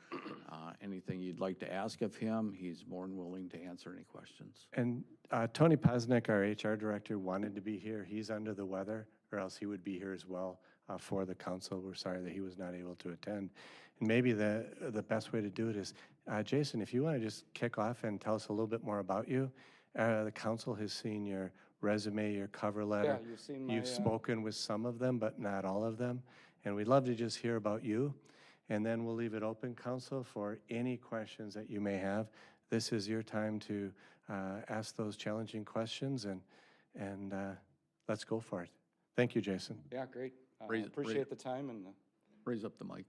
anything you'd like to ask of him, he's more than willing to answer any questions. And Tony Posnick, our HR director, wanted to be here. He's under the weather, or else he would be here as well for the council. We're sorry that he was not able to attend. And maybe the best way to do it is, Jason, if you want to just kick off and tell us a little bit more about you. The council has seen your resume, your cover letter. Yeah, you've seen my, You've spoken with some of them, but not all of them. And we'd love to just hear about you. And then we'll leave it open, council, for any questions that you may have. This is your time to ask those challenging questions, and let's go for it. Thank you, Jason. Yeah, great. Appreciate Appreciate the time, and Raise up the mic.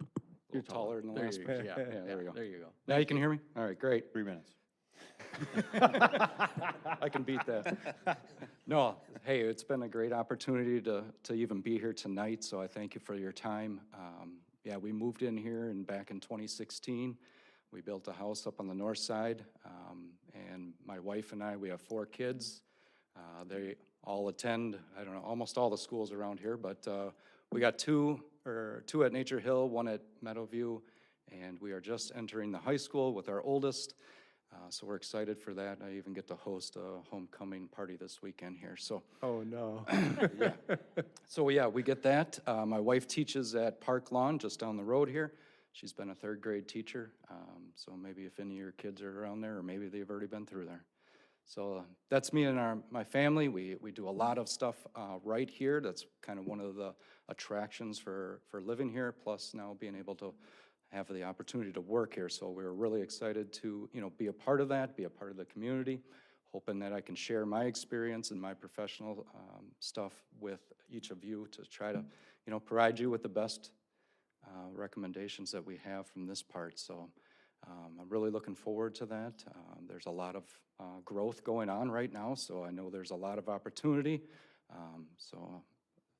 a little taller than the There last you person. go. Yeah, there we go. There you go. Now you can hear me? All right, great. 3 minutes. I can beat that. No, hey, it's been a great opportunity to even be here tonight, so I thank you for your time. Yeah, we moved in here back in 2016. We built a house up on the north side, and my wife and I, we have 4 kids. They all attend, I don't know, almost all the schools around here, but we got two at Nature Hill, 1 at Meadowview, and we are just entering the high school with our oldest. So we're excited for that. I even get to host a homecoming party this weekend here, so. Oh, no. Yeah. So yeah, we get that. My wife teaches at Park Lawn, just down the road here. She's been a 3rd grade teacher, so maybe if any of your kids are around there, or maybe they've already been through there. So that's me and my family. We do a lot of stuff right here. That's kind of one of the attractions for living here, plus now being able to have the opportunity to work here. So we're really excited to, be a part of that, be a part of the community, hoping that I can share my experience and my professional stuff with each of you to try to, provide you with the best recommendations that we have from this part. So I'm really looking forward to that. There's a lot of growth going on right now, so I know there's a lot of opportunity. So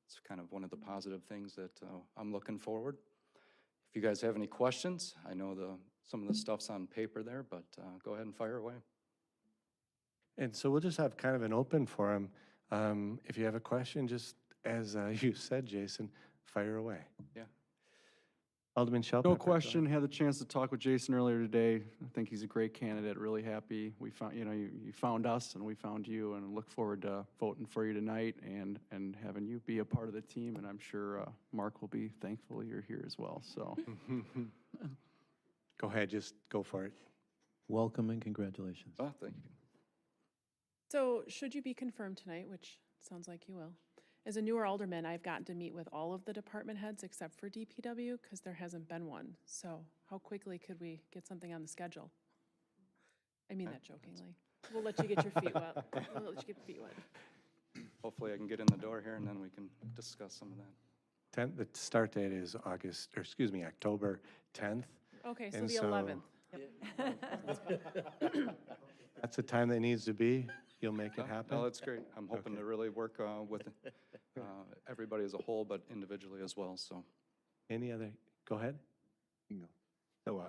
it's kind of one of the positive things that I'm looking forward. If you guys have any questions, I know some of the stuff's on paper there, but go ahead and fire away. And so we'll just have kind of an open forum. If you have a question, just as you said, Jason, fire away. Yeah. Alderman Shelp. No question. Had the chance to talk with Jason earlier today. I think he's a great candidate. Really happy we found, you found us and we found you, and look forward to voting for you tonight and having you be a part of the team. And I'm sure Mark will be thankful you're here as well. So Go ahead, just go for it. Welcome and congratulations. Oh, thank you. So should you be confirmed tonight, which sounds like you will, As a newer alderman, I've gotten to meet with all of the department heads except for DPW because there hasn't been one. So how quickly could we get something on the schedule? I mean that jokingly. We'll let you get your feet wet. We'll let you get your feet wet. Hopefully I can get in the door here and then we can discuss some of that. The start date is October 10th. Okay, so And the so- 11th. That's the time that needs to be. You'll make it happen? No, that's great. I'm hoping to really work with everybody as a whole, but individually as well, so. Any other, go ahead. So,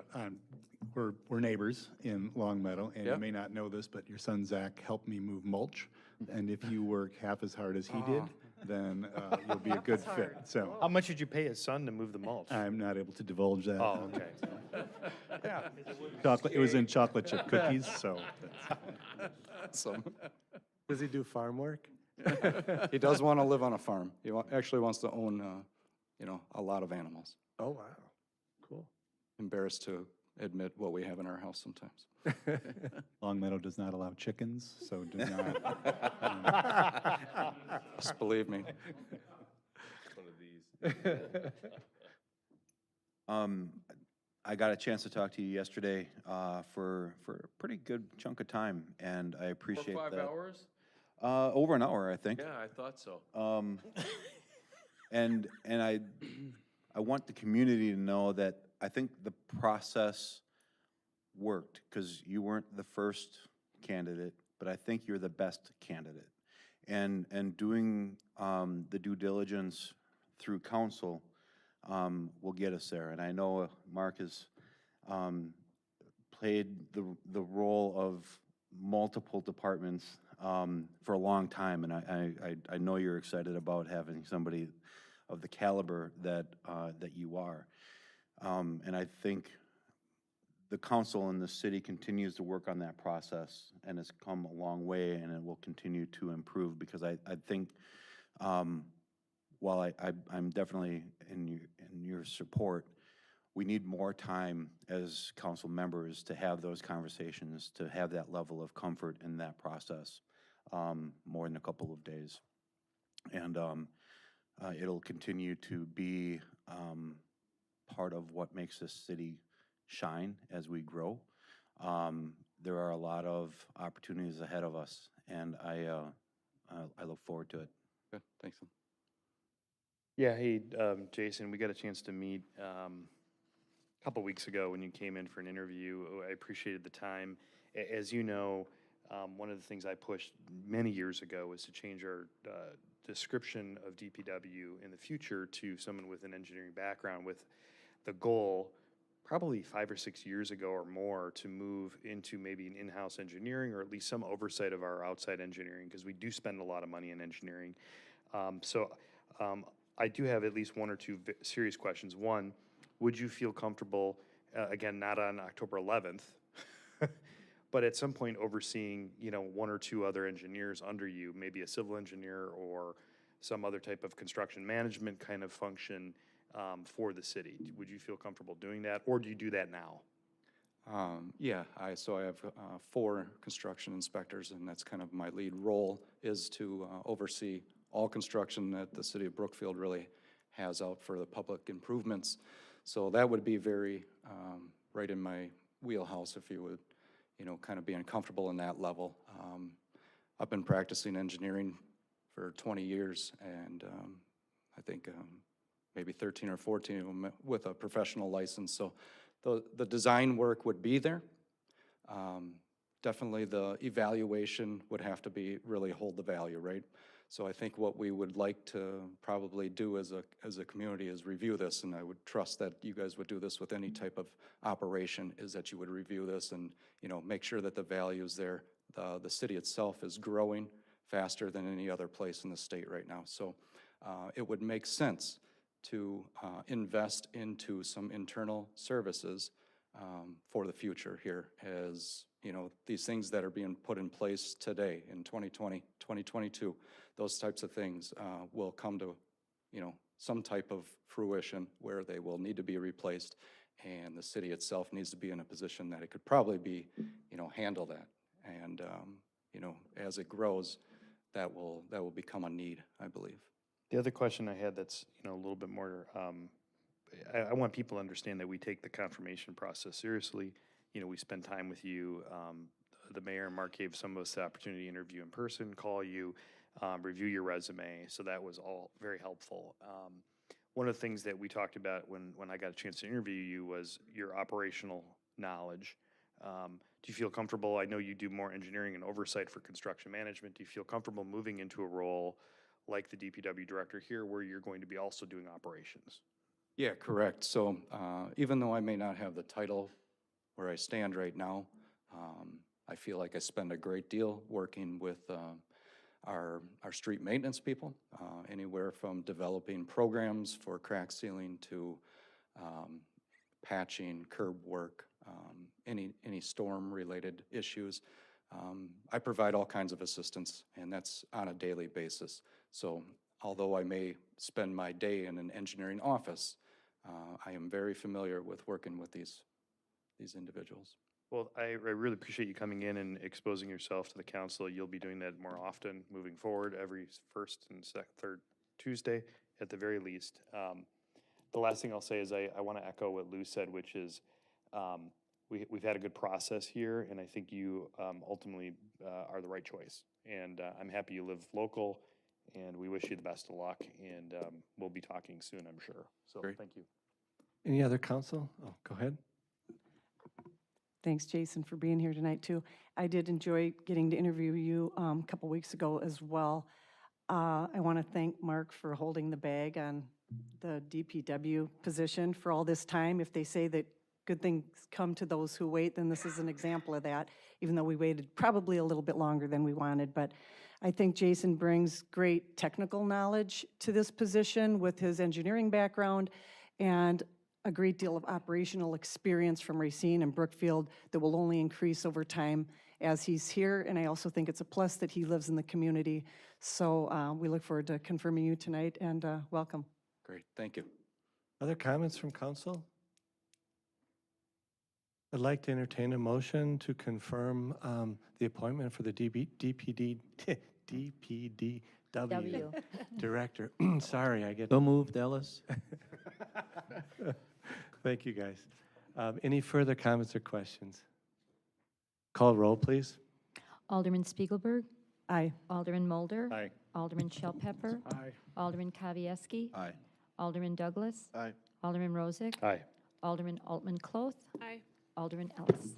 we're neighbors in Long Meadow, and you Yep. may not know this, but your son Zach helped me move mulch. And if you work half as hard as he did, then you'll be a good fit. So How much did you pay his son to move the mulch? I'm not able to divulge that. Oh, okay. Chocolate, it was in chocolate chip cookies, so. Awesome. Does he do farm work? He does want to live on a farm. He actually wants to own, a lot of animals. Oh, wow. Cool. Embarrassed to admit what we have in our house sometimes. Long Meadow does not allow chickens, so do not. Just believe me. I got a chance to talk to you yesterday for a pretty good chunk of time, and I appreciate that. 5 hours? Over an hour, I think. Yeah, I thought so. And I want the community to know that I think the process worked, because you weren't the first candidate, but I think you're the best candidate. And doing the due diligence through council will get us there. And I know Mark has played the role of multiple departments for a long time, and I know you're excited about having somebody of the caliber that you are. And I think the council and the city continues to work on that process, and it's come a long way, and it will continue to improve, because I think while I'm definitely in your support, we need more time as council members to have those conversations, to have that level of comfort in that process, more than a couple of days. And it'll continue to be part of what makes this city shine as we grow. There are a lot of opportunities ahead of us, and I look forward to it. Good, thanks. Yeah, hey, Jason, we got a chance to meet a couple weeks ago when you came in for an interview. I appreciated the time. As you know, one of the things I pushed many years ago was to change our description of DPW in the future to someone with an engineering background, with the goal, probably 5 or 6 years ago or more, to move into maybe an in-house engineering, or at least some oversight of our outside engineering, because we do spend a lot of money in engineering. I do have at least one or two serious questions. One, would you feel comfortable, again, not on October 11th, but at some point overseeing, 1 or 2 other engineers under you, maybe a civil engineer or some other type of construction management kind of function for the city? Would you feel comfortable doing that, or do you do that now? Yeah, I have 4 construction inspectors, and that's kind of my lead role, is to oversee all construction that the city of Brookfield really has out for the public improvements. So that would be very right in my wheelhouse, if you would, kind of being comfortable in that level. I've been practicing engineering for 20 years, and I think maybe 13 or 14 of them with a professional license. So the design work would be there. Definitely the evaluation would have to be really hold the value, right? So I think what we would like to probably do as a community is review this, and I would trust that you guys would do this with any type of operation, is that you would review this and, make sure that the value is there. The city itself is growing faster than any other place in the state right now. So it would make sense to invest into some internal services for the future here, as these things that are being put in place today in 2020, 2022, those types of things will come to, some type of fruition where they will need to be replaced, and the city itself needs to be in a position that it could probably be, handle that. And, as it grows, that will become a need, I believe. The other question I had that's, a little bit more, I want people to understand that we take the confirmation process seriously. We spend time with you. The mayor and Mark gave some of us the opportunity to interview in person, call you, review your resume. So that was all very helpful. One of the things that we talked about when I got a chance to interview you was your operational knowledge. Do you feel comfortable? I know you do more engineering and oversight for construction management. Do you feel comfortable moving into a role like the DPW director here where you're going to be also doing operations? Yeah, correct. So even though I may not have the title where I stand right now, I feel like I spend a great deal working with our street maintenance people, anywhere from developing programs for crack sealing to patching, curb work, any storm-related issues. I provide all kinds of assistance, and that's on a daily basis. So although I may spend my day in an engineering office, I am very familiar with working with these individuals. Well, I really appreciate you coming in and exposing yourself to the council. You'll be doing that more often moving forward, every first and third Tuesday at the very least. The last thing I'll say is I want to echo what Lou said, which is we've had a good process here, and I think you ultimately are the right choice. And I'm happy you live local, and we wish you the best of luck, and we'll be talking soon, I'm sure. So Great. thank you. Any other council? Oh, go ahead. Thanks, Jason, for being here tonight, too. I did enjoy getting to interview you a couple weeks ago as well. I want to thank Mark for holding the bag on the DPW position for all this time. If they say that good things come to those who wait, then this is an example of that, even though we waited probably a little bit longer than we wanted. But I think Jason brings great technical knowledge to this position with his engineering background and a great deal of operational experience from Racine and Brookfield that will only increase over time as he's here. And I also think it's a plus that he lives in the community. So we look forward to confirming you tonight, and welcome. Great, thank you. Other comments from council? I'd like to entertain a motion to confirm the appointment for the DPDW director. Sorry, I get. So moved, Ellis. Thank you, guys. Any further comments or questions? Call roll, please. Alderman Spiegelberg. Aye. Alderman Mulder. Aye. Alderman Shellpepper. Aye. Alderman Kavieski. Aye. Alderman Douglas. Aye. Alderman Rozak. Aye. Alderman Altman Cloth. Aye. Alderman Ellis.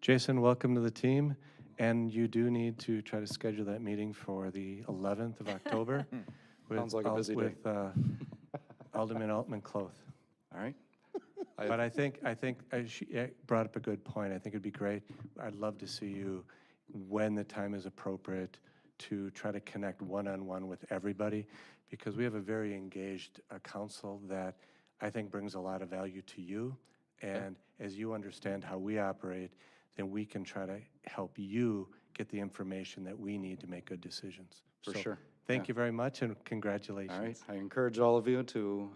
Jason, welcome to the team. And you do need to try to schedule that meeting for the 11th of October. Sounds like a busy day. With Alderman Altman Cloth. All right. But I think she brought up a good point. I think it'd be great. I'd love to see you when the time is appropriate to try to connect one-on-one with everybody, because we have a very engaged council that I think brings a lot of value to you. And as you understand how we operate, then we can try to help you get the information that we need to make good decisions. For So, sure. Thank Yeah. you very much, and congratulations. All right, I encourage all of you to,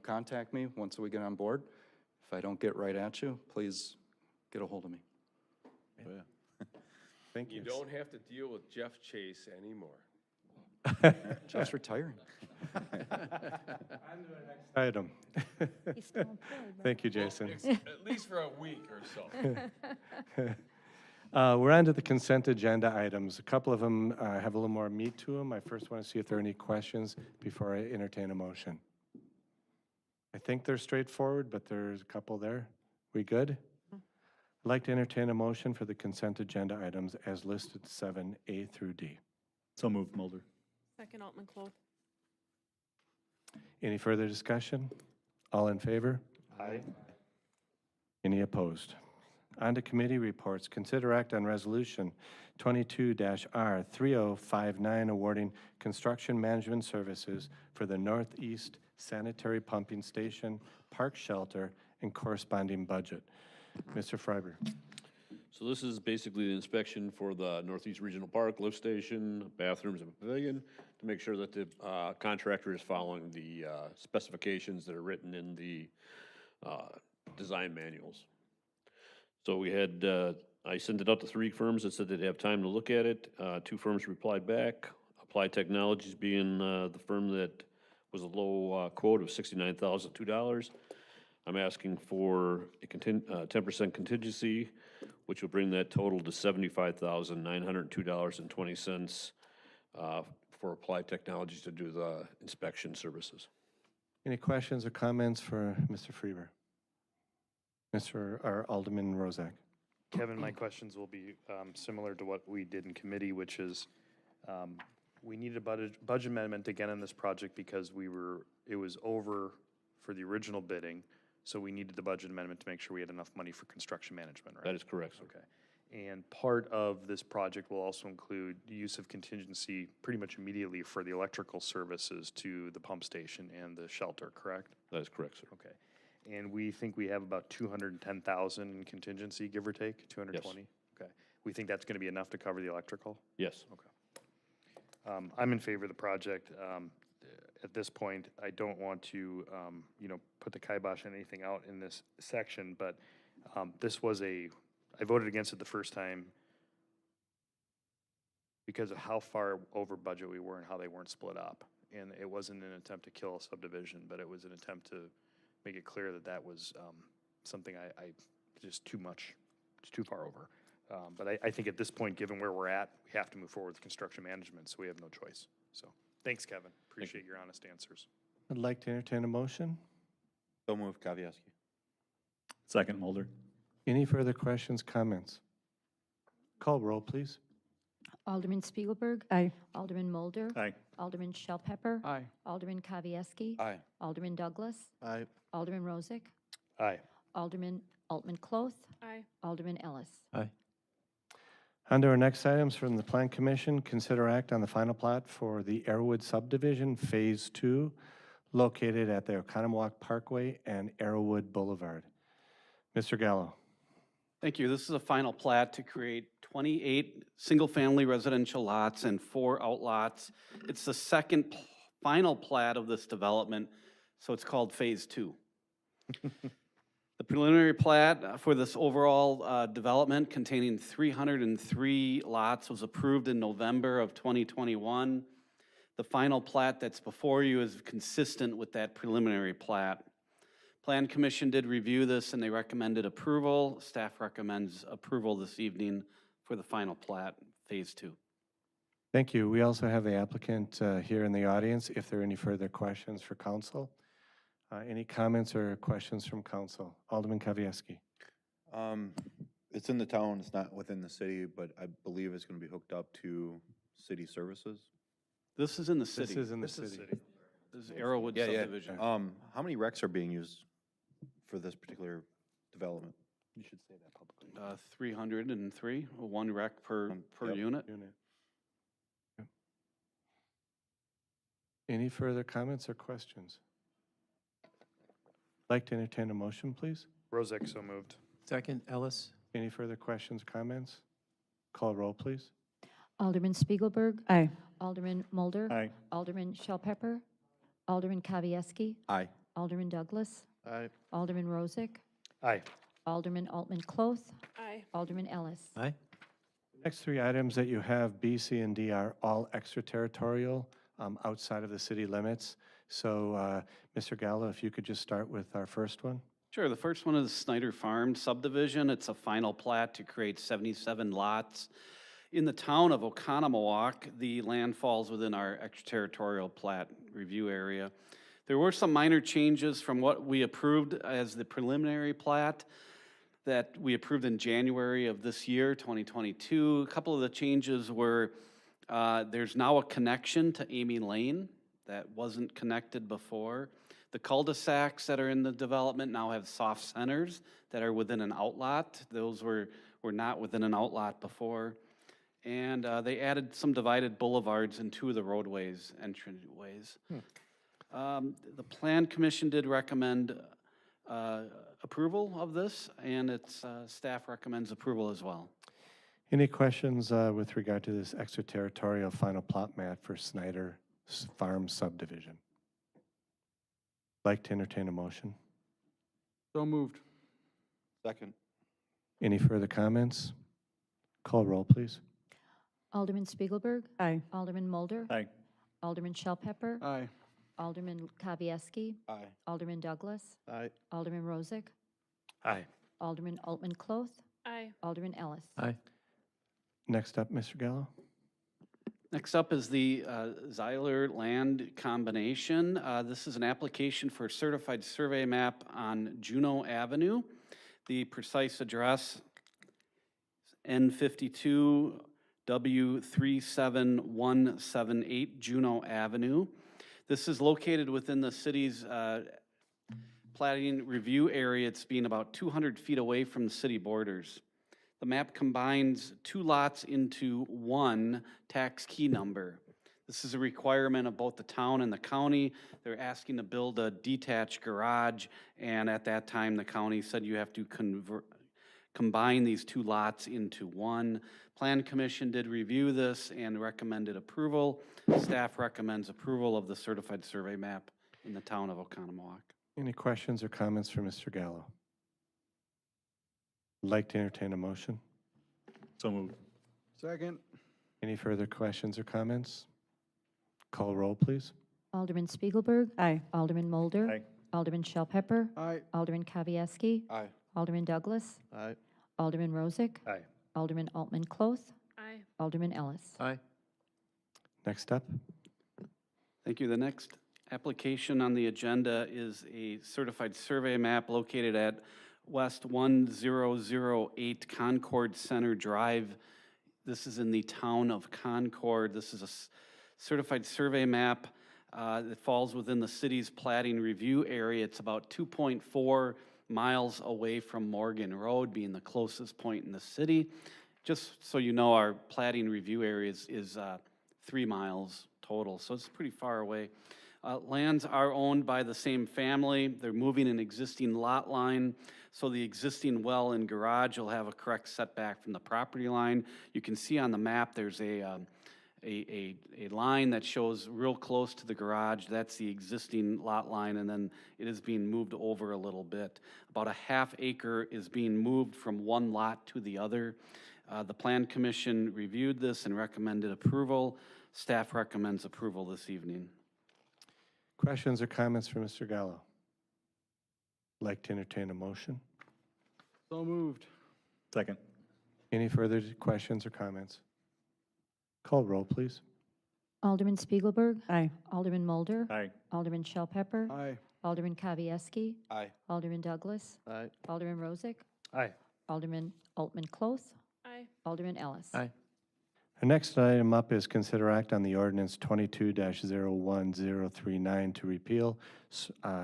contact me once we get on board. If I don't get right at you, please get a hold of me. Thank you. You don't have to deal with Jeff Chase anymore. Jeff's retiring. Item. He's still employed, right? Thank you, Jason. At least for a week or so. We're on to the consent agenda items. A couple of them have a little more meat to them. I first want to see if there are any questions before I entertain a motion. I think they're straightforward, but there's a couple there. We good? I'd like to entertain a motion for the consent agenda items as listed 7A through D. So moved, Mulder. Second, Altman Cloth. Any further discussion? All in favor? Aye. Any opposed? On to committee reports. Consider act on resolution 22-R3059 awarding construction management services for the Northeast Sanitary Pumping Station, Park Shelter, and corresponding budget. Mr. Freiberg. So this is basically the inspection for the Northeast Regional Park, lift station, bathrooms, and pavilion to make sure that the contractor is following the specifications that are written in the design manuals. So we had, I sent it out to 3 firms that said they'd have time to look at it. 2 firms replied back. Applied Technologies being the firm that was a low quote of $69,002. I'm asking for a 10% contingency, which will bring that total to $75,902.20 for Applied Technologies to do the inspection services. Any questions or comments for Mr. Freeber? or Alderman Rozak? Kevin, my questions will be similar to what we did in committee, which is we needed a budget amendment again on this project because it was over for the original bidding, so we needed the budget amendment to make sure we had enough money for construction management, right? That is correct, sir. Okay. And part of this project will also include the use of contingency pretty much immediately for the electrical services to the pump station and the shelter, correct? That is correct, sir. Okay. And we think we have about 210,000 in contingency, give or take, 220? Okay. We think that's going to be enough to cover the electrical? Yes. Okay. I'm in favor of the project. At this point, I don't want to, put the kibosh on anything out in this section, but this was I voted against it the first time because of how far over budget we were and how they weren't split up. And it wasn't an attempt to kill a subdivision, but it was an attempt to make it clear that that was something I just too much, it's too far over. But I think at this point, given where we're at, we have to move forward with construction management, so we have no choice. So, thanks, Kevin. Appreciate your honest answers. I'd like to entertain a motion. So moved, Kavieski. Second, Mulder. Any further questions, comments? Call roll, please. Alderman Spiegelberg. Aye. Alderman Mulder. Aye. Alderman Shellpepper. Aye. Alderman Kavieski. Aye. Alderman Douglas. Aye. Alderman Rozak. Aye. Alderman Altman Cloth. Aye. Alderman Ellis. Aye. On to our next items from the Plan Commission. Consider act on the final plat for the Arrowwood subdivision, Phase 2, located at the Oconomowoc Parkway and Arrowwood Boulevard. Mr. Gallo. Thank you. This is a final plat to create 28 single-family residential lots and 4 outlots. It's the second final plat of this development, so it's called Phase 2. The preliminary plat for this overall development containing 303 lots was approved in November of 2021. The final plat that's before you is consistent with that preliminary plat. Plan Commission did review this and they recommended approval. Staff recommends approval this evening for the final plat, Phase 2. Thank you. We also have the applicant here in the audience. If there are any further questions for council. Any comments or questions from council? Alderman Kavieski. It's in the town, it's not within the city, but I believe it's going to be hooked up to city services. This is in the city. This is in the city. This is Arrowwood subdivision. How many recs are being used for this particular development? You should say that publicly. 303, 1 rec per Yep. unit. Yep. Any further comments or questions? Like to entertain a motion, please. Rozak, so moved. Second, Ellis. Any further questions, comments? Call roll, please. Alderman Spiegelberg. Aye. Alderman Mulder. Aye. Alderman Shellpepper. Alderman Kavieski. Aye. Alderman Douglas. Aye. Alderman Rozak. Aye. Alderman Altman Cloth. Aye. Alderman Ellis. Aye. Next 3 items that you have, B, C, and D, are all extraterritorial, outside of the city limits. So, Mr. Gallo, if you could just start with our first one. Sure, the first one is Snyder Farm subdivision. It's a final plat to create 77 lots. In the town of Oconomowoc, the land falls within our extraterritorial plat review area. There were some minor changes from what we approved as the preliminary plat that we approved in January of this year, 2022. A couple of the changes were there's now a connection to Amy Lane that wasn't connected before. The cul-de-sacs that are in the development now have soft centers that are within an outlot. Those were not within an outlot before. And they added some divided boulevards in 2 of the roadways, entryways. The Plan Commission did recommend approval of this, and its staff recommends approval as well. Any questions with regard to this extraterritorial final plot map for Snyder Farm subdivision? Like to entertain a motion. So moved. Second. Any further comments? Call roll, please. Alderman Spiegelberg. Aye. Alderman Mulder. Aye. Alderman Shell Pepper. Aye. Alderman Kavieski. Aye. Alderman Douglas. Aye. Alderman Rozak. Aye. Alderman Altman Cloth. Aye. Alderman Ellis. Aye. Next up, Mr. Gallo. Next up is the Zeiler Land Combination. This is an application for a certified survey map on Juneau Avenue. The precise address N52 W37178 Juneau Avenue. This is located within the city's plating review area. It's being about 200 feet away from the city borders. The map combines 2 lots into 1 tax key number. This is a requirement of both the town and the county. They're asking to build a detached garage, and at that time, the county said you have to combine these 2 lots into 1. Plan Commission did review this and recommended approval. Staff recommends approval of the certified survey map in the town of Oconomowoc. Any questions or comments for Mr. Gallo? Like to entertain a motion? So moved. Second. Any further questions or comments? Call roll, please. Alderman Spiegelberg. Aye. Alderman Mulder. Aye. Alderman Shell Pepper. Aye. Alderman Kavieski. Aye. Alderman Douglas. Aye. Alderman Rozak. Aye. Alderman Altman Cloth. Aye. Alderman Ellis. Aye. Next up. Thank you. The next application on the agenda is a certified survey map located at West 1008 Concord Center Drive. This is in the town of Concord. This is a certified survey map that falls within the city's plating review area. It's about 2.4 miles away from Morgan Road, being the closest point in the city. Just so you know, our plating review area is 3 miles total, so it's pretty far away. Lands are owned by the same family. They're moving an existing lot line, so the existing well and garage will have a correct setback from the property line. You can see on the map there's a line that shows real close to the garage. That's the existing lot line, and then it is being moved over a little bit. About a ½ acre is being moved from one lot to the other. The Plan Commission reviewed this and recommended approval. Staff recommends approval this evening. Questions or comments for Mr. Gallo? Like to entertain a motion? So moved. Second. Any further questions or comments? Call roll, please. Alderman Spiegelberg. Aye. Alderman Mulder. Aye. Alderman Shell Pepper. Aye. Alderman Kavieski. Aye. Alderman Douglas. Aye. Alderman Rozak. Aye. Alderman Altman Cloth. Aye. Alderman Ellis. Aye. Our next item up is consider act on the ordinance 22-01039 to repeal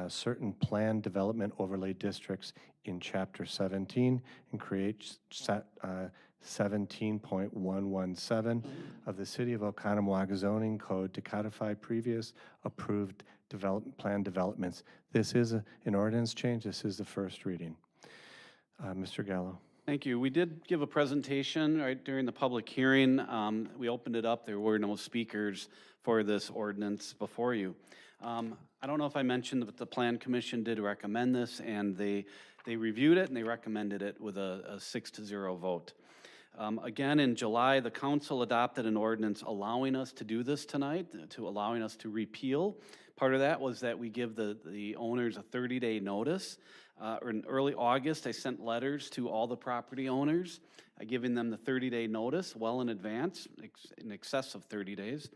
certain planned development overlay districts in Chapter 17 and create 17.117 of the City of Oconomowoc zoning code to codify previous approved plan developments. This is an ordinance change. This is the first reading. Mr. Gallo. Thank you. We did give a presentation right during the public hearing. We opened it up. There were no speakers for this ordinance before you. I don't know if I mentioned that the Plan Commission did recommend this, and they reviewed it and they recommended it with a 6-0 vote. Again, in July, the council adopted an ordinance allowing us to do this tonight, allowing us to repeal. Part of that was that we give the owners a 30-day notice. In early August, I sent letters to all the property owners, giving them the 30-day notice well in advance, in excess of 30 days.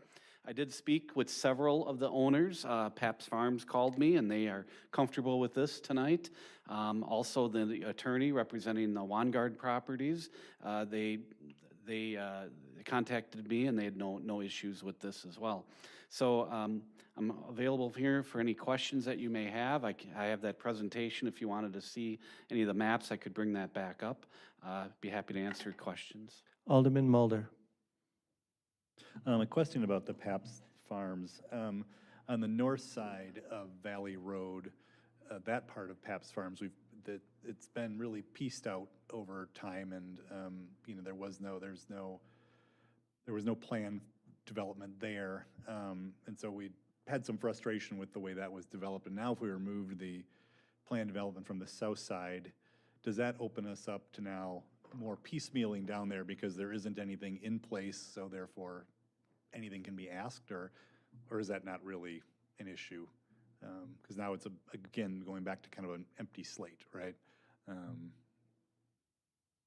I did speak with several of the owners. Pabst Farms called me, and they are comfortable with this tonight. Also, the attorney representing the Vanguard properties, they contacted me, and they had no issues with this as well. So I'm available here for any questions that you may have. I have that presentation. If you wanted to see any of the maps, I could bring that back up. Be happy to answer questions. Alderman Mulder. A question about the Pabst Farms. On the north side of Valley Road, that part of Pabst Farms, it's been really pieced out over time, and there was no plan development there, and so we had some frustration with the way that was developed. And now, if we remove the plan development from the south side, does that open us up to now more piecemealing down there because there isn't anything in place, so therefore anything can be asked, or is that not really an issue? Because now it's, again, going back to kind of an empty slate, right?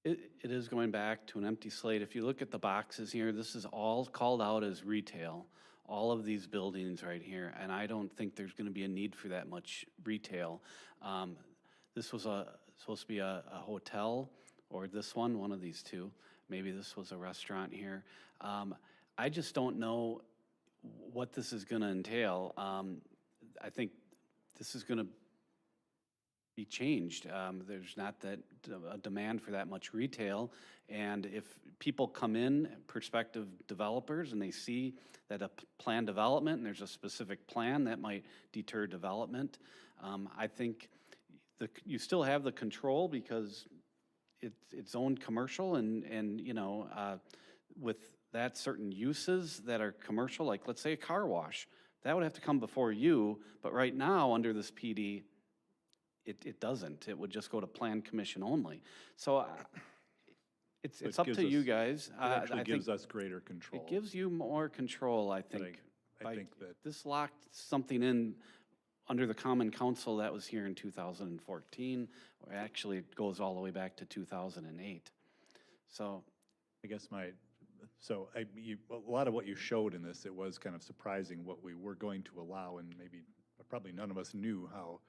It is going back to an empty slate. If you look at the boxes here, this is all called out as retail, all of these buildings right here, and I don't think there's gonna be a need for that much retail. This was supposed to be a hotel, or this one of these two. Maybe this was a restaurant here. I just don't know what this is gonna entail. I think this is gonna be changed. There's not that a demand for that much retail, and if people come in, prospective developers, and they see that a planned development and there's a specific plan that might deter development, I think you still have the control because it's owned commercial, and you know, with that, certain uses that are commercial, like let's say a car wash, that would have to come before you, but right now, under this PD, it doesn't. It would just go to Plan Commission only. So it's up to you guys. It actually gives us greater control. It gives you more control, I think. I think that This locked something in under the Common Council that was here in 2014. Or actually, it goes all the way back to 2008. So I guess a lot of what you showed in this, it was kind of surprising what we were going to allow, and maybe probably none of us knew how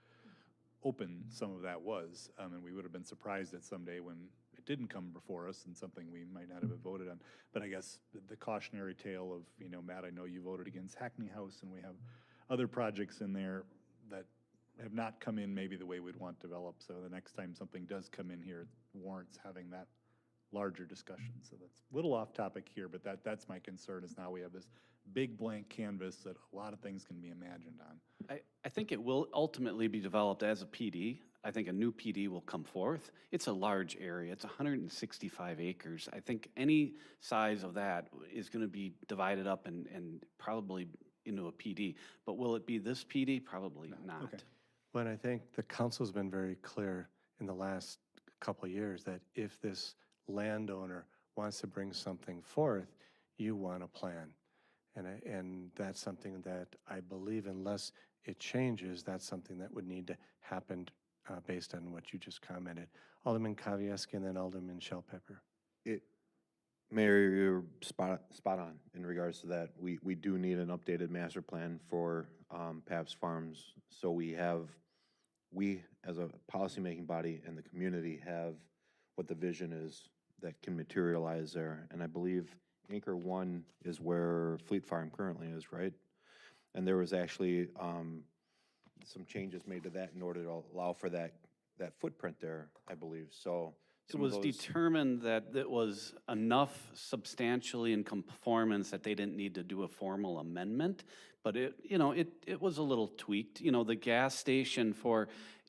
open some of that was, and we would have been surprised that someday when it didn't come before us and something we might not have voted on. But I guess the cautionary tale of, you know, Matt, I know you voted against Hackney House, and we have other projects in there that have not come in maybe the way we'd want developed. So the next time something does come in here, it warrants having that larger discussion. So that's a little off topic here, but that's my concern, is now we have this big blank canvas that a lot of things can be imagined on. I think it will ultimately be developed as a PD. I think a new PD will come forth. It's a large area. It's 165 acres. I think any size of that is going to be divided up and probably into a PD. But will it be this PD? Probably not. Okay. But I think the council's been very clear in the last couple of years that if this landowner wants to bring something forth, you want a plan. And that's something that I believe, unless it changes, that's something that would need to happen based on what you just commented. Alderman Kavieski and then Alderman Shellpepper. Mayor, you're spot on in regards to that. We do need an updated master plan for Pabst Farms. So we as a policymaking body and the community have what the vision is that can materialize there. And I believe Anchor 1 is where Fleet Farm currently is, right? And there was actually some changes made to that in order to allow for that footprint there, I believe. So It was determined that it was enough substantially in conformance that they didn't need to do a formal amendment, but it was a little tweaked. You know, the gas station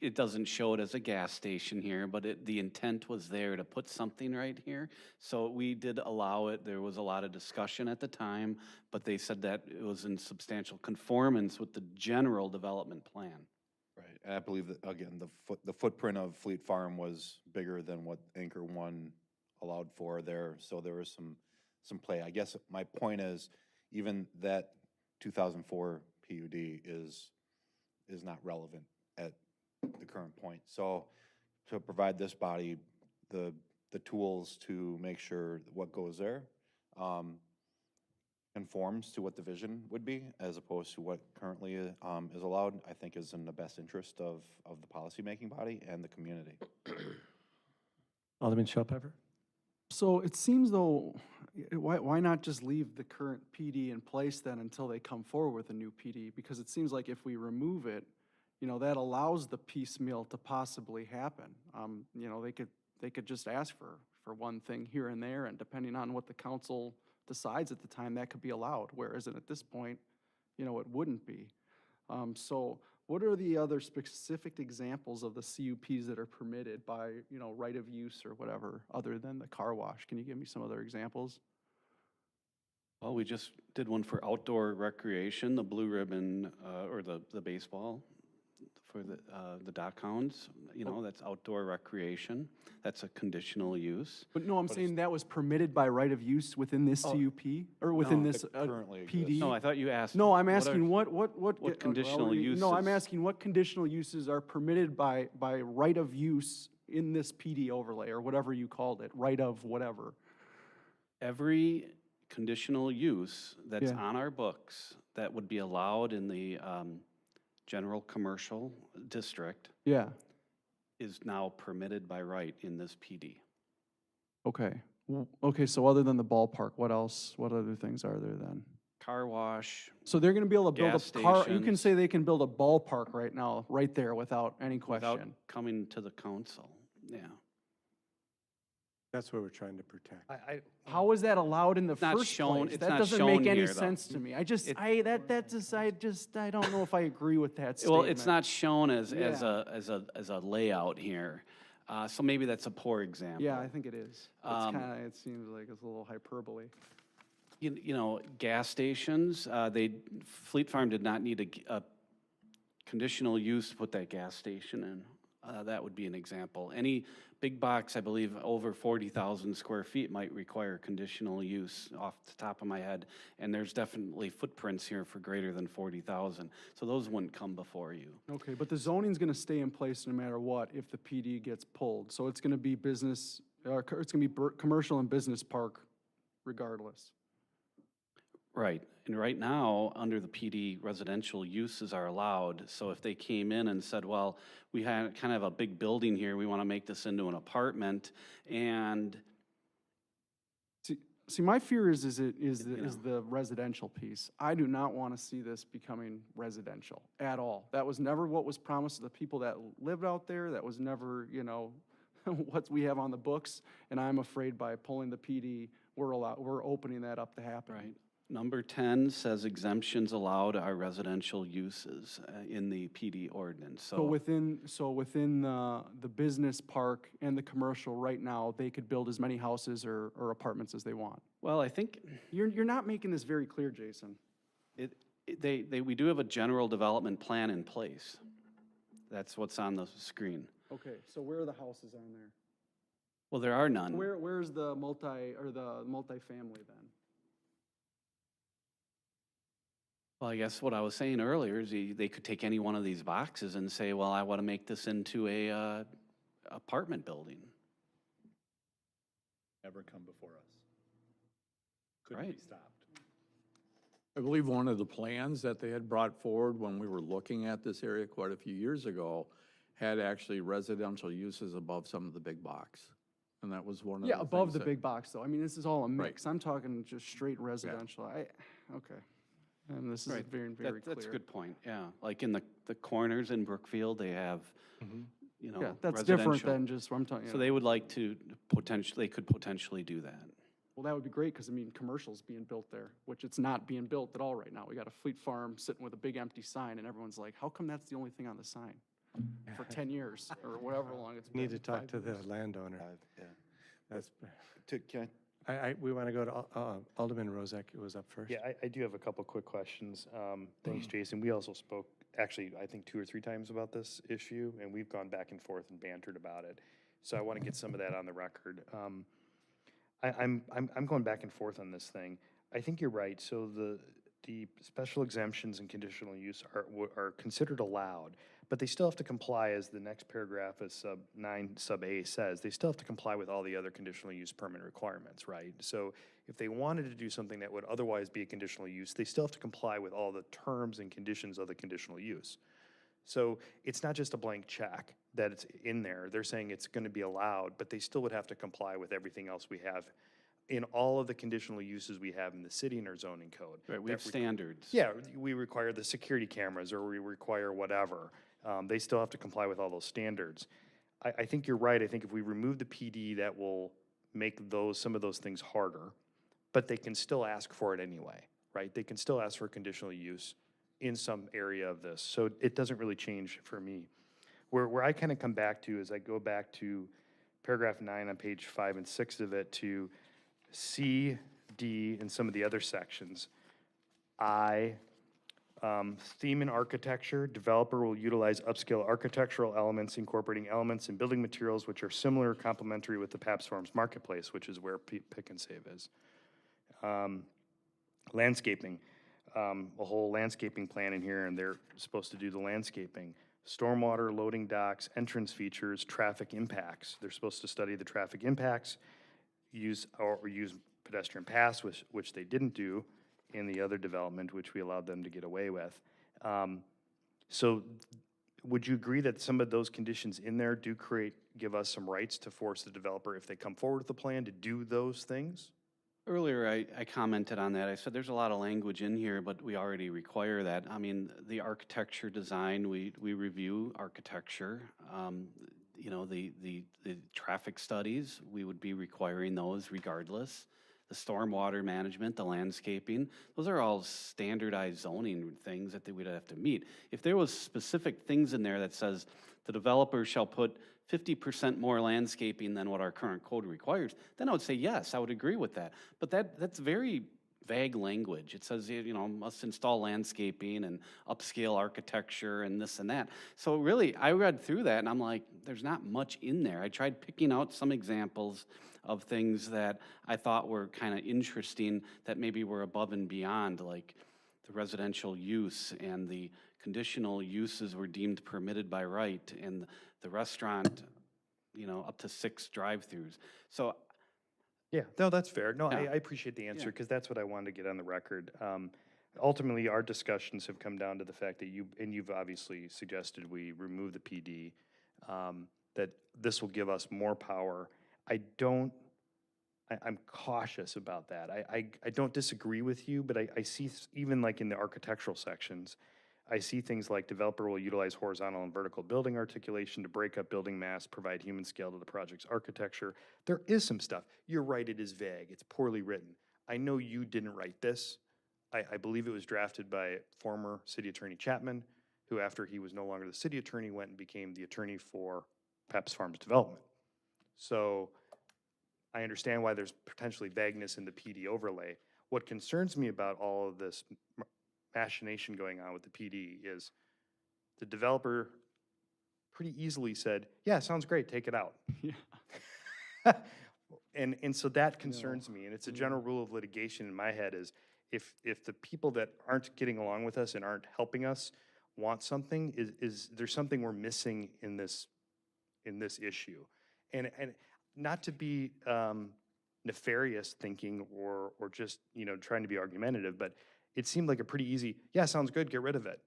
it doesn't show it as a gas station here, but the intent was there to put something right here. So we did allow it. There was a lot of discussion at the time, but they said that it was in substantial conformance with the general development plan. Right, and I believe that, again, the footprint of Fleet Farm was bigger than what Anchor 1 allowed for there, so there was some play. I guess my point is, even that 2004 PUD is not relevant at the current point. So to provide this body the tools to make sure that what goes there conforms to what the vision would be, as opposed to what currently is allowed, I think is in the best interest of the policymaking body and the community. Alderman Shellpepper? So it seems though, why not just leave the current PD in place then until they come forward with a new PD? Because it seems like if we remove it, you know, that allows the piecemeal to possibly happen. You know, they could just ask for one thing here and there, and depending on what the council decides at the time, that could be allowed, whereas at this point, you know, it wouldn't be. So what are the other specific examples of the CUPs that are permitted by, you know, right of use or whatever, other than the car wash? Can you give me some other examples? Well, we just did one for outdoor recreation, the blue ribbon, or the baseball for the dock hounds, you know, that's outdoor recreation. That's a conditional use. But no, I'm saying that was permitted by right of use within this CUP, or within No, this it currently PD? exists. No, I thought you asked. No, I'm what are- asking what conditional No, I'm uses? asking what conditional uses are permitted by right of use in this PD overlay, or whatever you called it, right of whatever. Every conditional use that's Yeah. on our books that would be allowed in the general commercial district Yeah, is now permitted by right in this PD. okay. Okay, so other than the ballpark, what else, what other things are there then? Car wash, So they're gonna be able to build Gas a car, you can stations. say they can build a ballpark right now, right there, without any without question. coming to the council, yeah. That's what we're trying to protect. How is that allowed in the not first shown- place? it's That not doesn't shown make any here, though. sense to me. I just, It- I don't know if I agree with that statement. Well, it's not shown as Yeah. a layout here, so maybe that's a poor example. Yeah, I think it is. It's Um, kinda, it seems like it's a little hyperbole. You know, gas stations, Fleet Farm did not need a conditional use to put that gas station in. That would be an example. Any big box, I believe, over 40,000 square feet might require conditional use off the top of my head. And there's definitely footprints here for greater than 40,000. So those wouldn't come before you. Okay, but the zoning's gonna stay in place no matter what if the PD gets pulled. So it's gonna be business, it's gonna be commercial and business park regardless. Right, and right now, under the PD, residential uses are allowed, so if they came in and said, well, we had kind of a big building here, we want to make this into an apartment, and, See, my fear is You the residential piece. I do not want to see this becoming residential at all. That was never what was promised to the people that lived out there. That was never, you know, what we have on the books. And I'm afraid by pulling the PD, we're opening that up to happen. right. Number 10 says exemptions allowed are residential uses in the PD ordinance, So within the business park and the commercial right now, they could build as many houses or apartments as they want. Well, I think You're not making this very clear, Jason. we do have a general development plan in place. That's what's on the screen. Okay, so where are the houses on there? Well, there are none. Where's the multifamily then? Well, I guess what I was saying earlier is they could take any one of these boxes and say, well, I want to make this into a apartment building. Never come before us. Couldn't Right. be stopped. I believe one of the plans that they had brought forward when we were looking at this area quite a few years ago had actually residential uses above some of the big box. And that was one of the Yeah, things above the that- big box though. I mean, this is all a Right. mix. I'm talking just straight residential. Okay. And this is Right. very, very clear. That's a good point, yeah. Like in the corners in Brookfield, they have, you know, Yeah, that's different residential. than just what I'm talking. So they would like to they could potentially do that. Well, that would be great, because I mean, commercial's being built there, which it's not being built at all right now. We got a Fleet Farm sitting with a big empty sign, and everyone's like, how come that's the only thing on the sign? For 10 years, or whatever long it's been. Need to talk 5 to the years. landowner. Yeah. That's, Can we want to go to Alderman Rozak, who was up first. Yeah, I do have a couple quick questions. Thanks, Jason. We also spoke, actually, I think 2 or 3 times about this issue, and we've gone back and forth and bantered about it. So I want to get some of that on the record. I'm going back and forth on this thing. I think you're right. So the special exemptions and conditional use are considered allowed, but they still have to comply, as the next paragraph of sub 9 sub A says, they still have to comply with all the other conditional use permit requirements, right? So if they wanted to do something that would otherwise be a conditional use, they still have to comply with all the terms and conditions of the conditional use. So it's not just a blank check that it's in there. They're saying it's going to be allowed, but they still would have to comply with everything else we have in all of the conditional uses we have in the city in our zoning code. Right, we have standards. Yeah, we require the security cameras, or we require whatever. They still have to comply with all those standards. I think you're right. I think if we remove the PD, that will make some of those things harder, but they can still ask for it anyway, right? They can still ask for conditional use in some area of this. So it doesn't really change for me. Where I kind of come back to is I go back to paragraph 9 on page 5 and 6 of it, to C, D, and some of the other sections. I, Theme and architecture, developer will utilize upscale architectural elements incorporating elements and building materials which are similar or complementary with the Pabst Farms Marketplace, which is where Pick and Save is. Landscaping, a whole landscaping plan in here, and they're supposed to do the landscaping. Stormwater, loading docks, entrance features, traffic impacts. They're supposed to study the traffic impacts, use pedestrian paths, which they didn't do in the other development, which we allowed them to get away with. So would you agree that some of those conditions in there do give us some rights to force the developer, if they come forward with a plan, to do those things? Earlier, I commented on that. I said there's a lot of language in here, but we already require that. I mean, the architecture design, we review architecture. You know, the traffic studies, we would be requiring those regardless. The stormwater management, the landscaping, those are all standardized zoning things that they would have to meet. If there was specific things in there that says the developer shall put 50% more landscaping than what our current code requires, then I would say, yes, I would agree with that. But that's very vague language. It says, you know, must install landscaping and upscale architecture and this and that. So really, I read through that and I'm like, there's not much in there. I tried picking out some examples of things that I thought were kind of interesting that maybe were above and beyond, like the residential use and the conditional uses were deemed permitted by right, and the restaurant, you know, up to 6 drive-throughs. So Yeah, no, that's fair. No, Yeah. I appreciate the answer, because that's what I wanted to get on the record. Ultimately, our discussions have come down to the fact that you've obviously suggested we remove the PD, that this will give us more power. I'm cautious about that. I don't disagree with you, but I see, even like in the architectural sections, I see things like developer will utilize horizontal and vertical building articulation to break up building mass, provide human scale to the project's architecture. There is some stuff. You're right, it is vague. It's poorly written. I know you didn't write this. I believe it was drafted by former City Attorney Chapman, who, after he was no longer the city attorney, went and became the attorney for Pabst Farms Development. So I understand why there's potentially vagueness in the PD overlay. What concerns me about all of this machination going on with the PD is the developer pretty easily said, yeah, sounds great, take it out. Yeah. And so that concerns me, and it's a general rule of litigation in my head is if the people that aren't getting along with us and aren't helping us want something, is there's something we're missing in this issue. And not to be nefarious thinking or just, you know, trying to be argumentative, but it seemed like a pretty easy, yeah, sounds good, get rid of it.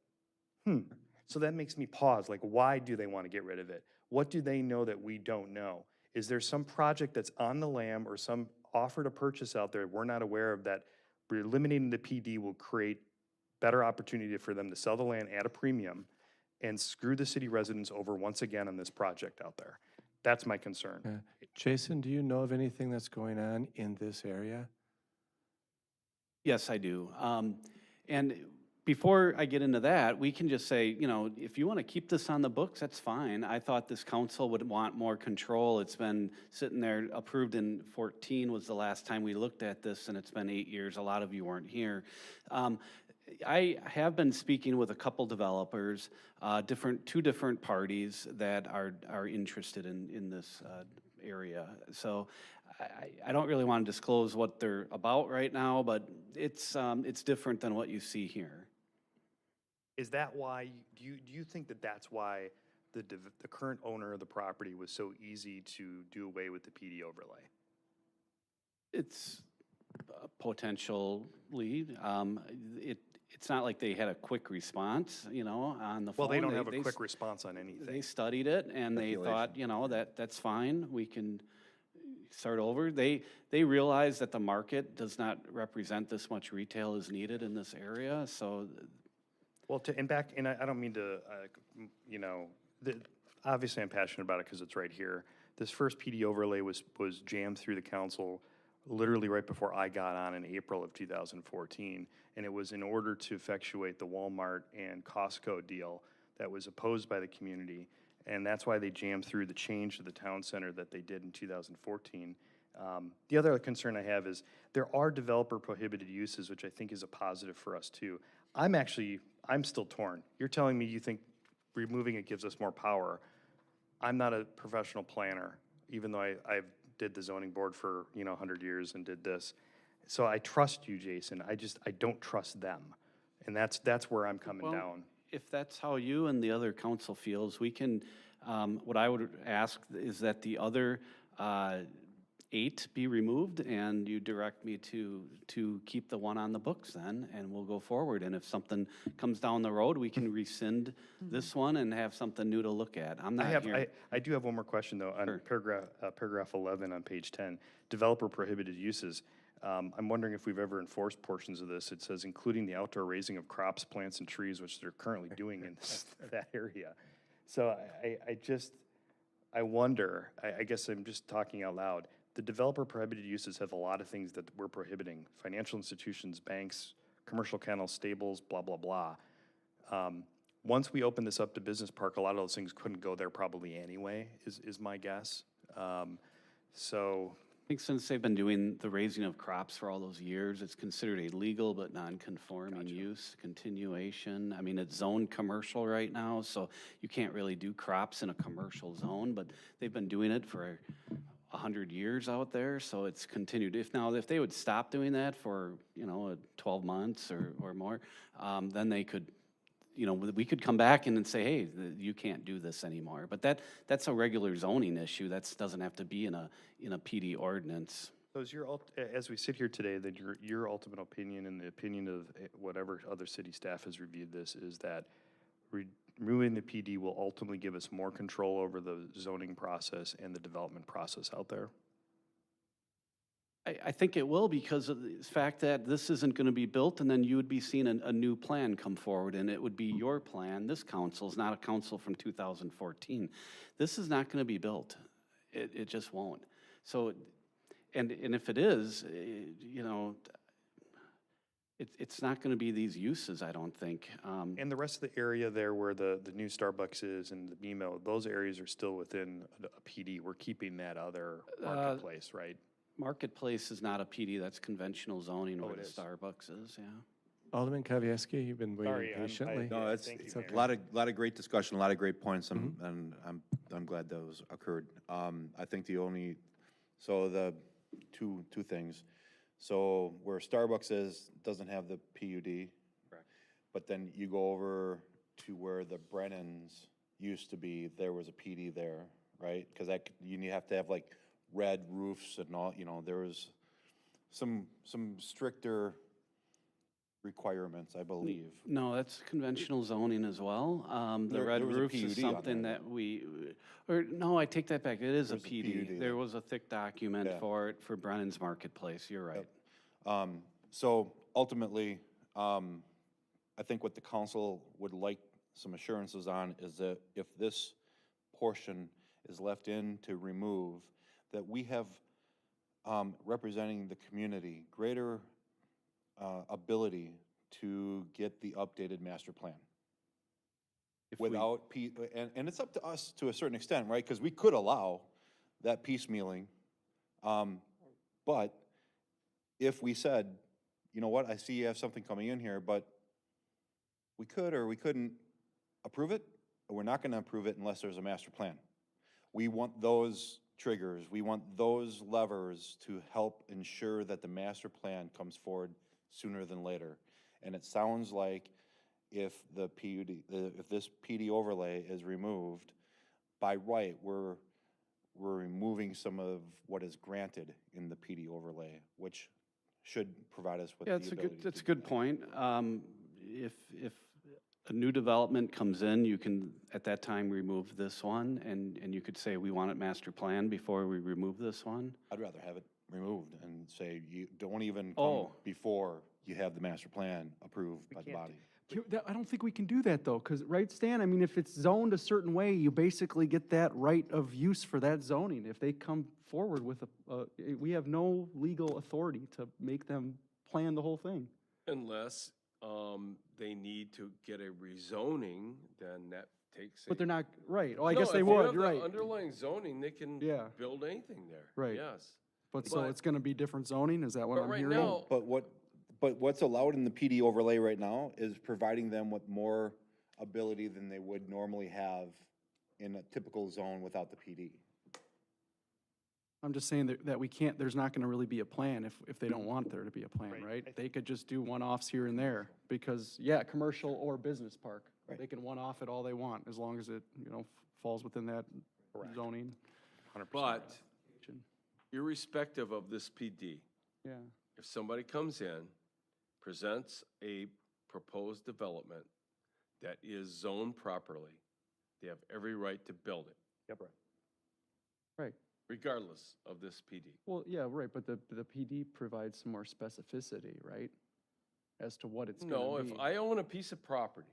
So that makes me pause, like, why do they want to get rid of it? What do they know that we don't know? Is there some project that's on the lam or some offer to purchase out there we're not aware of that eliminating the PD will create better opportunity for them to sell the land at a premium and screw the city residents over once again on this project out there? That's my concern. Jason, do you know of anything that's going on in this area? yes, I do. And before I get into that, we can just say, you know, if you want to keep this on the books, that's fine. I thought this council would want more control. It's been sitting there, approved in 14 was the last time we looked at this, and it's been 8 years. A lot of you weren't here. I have been speaking with a couple developers, two different parties that are interested in this area. So I don't really want to disclose what they're about right now, but it's different than what you see here. Is that why, do you think that that's why the current owner of the property was so easy to do away with the PD overlay? It's potentially, it's not like they had a quick response, you know, on the phone. Well, they don't have a quick response on anything. They studied it and they thought, you know, that's fine, we can start over. They realize that the market does not represent this much retail is needed in this area, so. Well, I don't mean to, you know, obviously I'm passionate about it because it's right here. This first PD overlay was jammed through the council literally right before I got on in April of 2014. And it was in order to effectuate the Walmart and Costco deal that was opposed by the community. And that's why they jammed through the change to the town center that they did in 2014. The other concern I have is there are developer prohibited uses, which I think is a positive for us too. I'm still torn. You're telling me you think removing it gives us more power. I'm not a professional planner, even though I did the zoning board for, 100 years and did this. So I trust you, Jason. I don't trust them. And that's where I'm coming Well, down. If that's how you and the other council feels, we can, what I would ask is that the other 8 be removed, and you direct me to keep the one on the books then, and we'll go forward. And if something comes down the road, we can rescind this one and have something new to look at. I'm not here. I do have one more question, though, on paragraph 11 on page 10, developer prohibited uses. I'm wondering if we've ever enforced portions of this. It says, including the outdoor raising of crops, plants, and trees, which they're currently doing in that area. So I wonder, I guess I'm just talking out loud, the developer prohibited uses have a lot of things that we're prohibiting. Financial institutions, banks, commercial kennels, stables, blah, blah, blah. Once we open this up to business park, a lot of those things couldn't go there probably anyway, is my guess. So I think since they've been doing the raising of crops for all those years, it's considered a legal but non-conforming use, continuation. I mean, it's zoned commercial right now, so you can't really do crops in a commercial zone, but they've been doing it for 100 years out there, so it's continued. If they would stop doing that for, 12 months or more, then they could, we could come back and then say, hey, you can't do this anymore. But that's a regular zoning issue. That doesn't have to be in a PD ordinance. So is as we sit here today, then your ultimate opinion and the opinion of whatever other city staff has reviewed this is that removing the PD will ultimately give us more control over the zoning process and the development process out there? I think it will, because of the fact that this isn't going to be built, and then you would be seeing a new plan come forward, and it would be your plan. This council is not a council from 2014. This is not going to be built. It just won't. So, and if it is, it's not going to be these uses, I don't think. And the rest of the area there where the new Starbucks is and the BMO, those areas are still within a PD. We're keeping that other marketplace, right? Marketplace is not a PD, that's conventional zoning where it the is. Starbucks is, yeah. Alderman Kavieski, you've been waiting Sorry, patiently. No, it's Thank you, it's Mayor. a lot of great discussion, a lot of great points, and I'm glad those occurred. I think the two things. So where Starbucks doesn't have the PUD. Correct. But then you go over to where the Brennans used to be, there was a PD there, right? Because you have to have like red roofs and all, there was some stricter requirements, I believe. No, that's conventional zoning as well. The There red was a roofs is PUD on something there. no, I take that back. It is a There's a PD. PUD There there. was a thick document Yeah. for it for Brennan's Marketplace, you're right. So ultimately, I think what the council would like some assurances on is that if this portion is left in to remove, that we have, representing the community, greater ability to get the updated master plan. Without, and it's up to us to a certain extent, right? Because we could allow that piecemealing. But if we said, you know what, I see you have something coming in here, but we could or we couldn't approve it, or we're not going to approve it unless there's a master plan. We want those triggers, we want those levers to help ensure that the master plan comes forward sooner than later. And it sounds like if the PUD, if this PD overlay is removed, by right, we're removing some of what is granted in the PD overlay, which should provide us with the ability. That's a good point. If a new development comes in, you can, at that time, remove this one, and you could say, we want it master plan before we remove this one. I'd rather have it removed and say, you don't even come before you have the master plan approved by the body. I don't think we can do that, though, because, right, Stan? I mean, if it's zoned a certain way, you basically get that right of use for that zoning. If they come forward with we have no legal authority to make them plan the whole thing. Unless they need to get a rezoning, then that takes. But they're not, right, oh, I No, guess they if you would, have you're the right. underlying zoning, they can build anything there. Right. Yes. But so it's gonna be different zoning, is that what I'm hearing? Right now, But But what's allowed in the PD overlay right now is providing them with more ability than they would normally have in a typical zone without the PD. I'm just saying that we can't, there's not gonna really be a plan if they don't want there to be a plan, Right. right? They could just do one-offs here and there, because, yeah, commercial or business park. They can one-off it all they want, as long as it, falls within that zoning. 100%. But irrespective of this PD, Yeah. if somebody comes in, presents a proposed development that is zoned properly, they have every right to build it. Yep. Right. Regardless of this PD. Well, yeah, right, but the PD provides some more specificity, right? As to what it's No, gonna be. if I own a piece of property,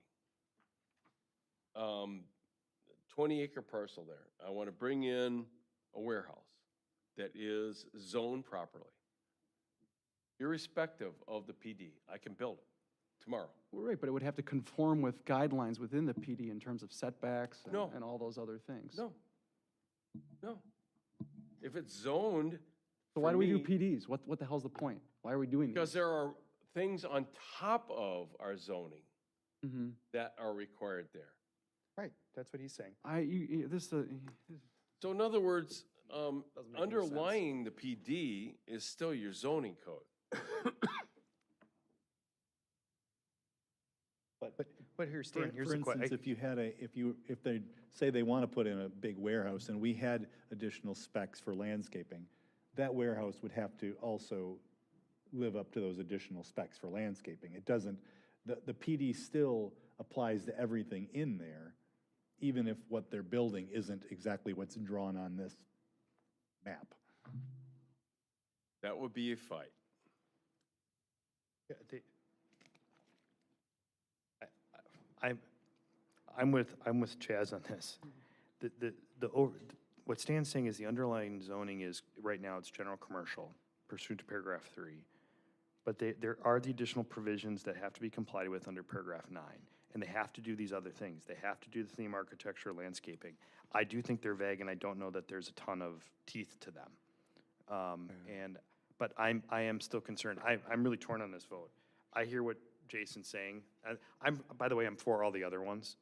20-acre parcel there, I want to bring in a warehouse that is zoned properly. Irrespective of the PD, I can build it tomorrow. Well, right, but it would have to conform with guidelines within the PD in terms of setbacks and, No. and all those other things. No. If it's zoned. So why for do we do me- PDs? What the hell's the point? Why are we doing Because these? there are things on top of our zoning Mm-hmm. that are required there. Right, that's what he's saying. So in other words, Doesn't make any sense. underlying the PD is still your zoning code. But here, Stan, here's For the question. instance, if you had if they say they want to put in a big warehouse and we had additional specs for landscaping, that warehouse would have to also live up to those additional specs for landscaping. It doesn't, the PD still applies to everything in there, even if what they're building isn't exactly what's drawn on this map. That would be a fight. I'm with Chaz on this. What Stan's saying is the underlying zoning is, right now, it's general commercial pursuant to paragraph 3. But there are the additional provisions that have to be complied with under paragraph 9. And they have to do these other things. They have to do the theme architecture, landscaping. I do think they're vague, and I don't know that there's a ton of teeth to them. But I am still concerned. I'm really torn on this vote. I hear what Jason's saying. By the way, I'm for all the other ones.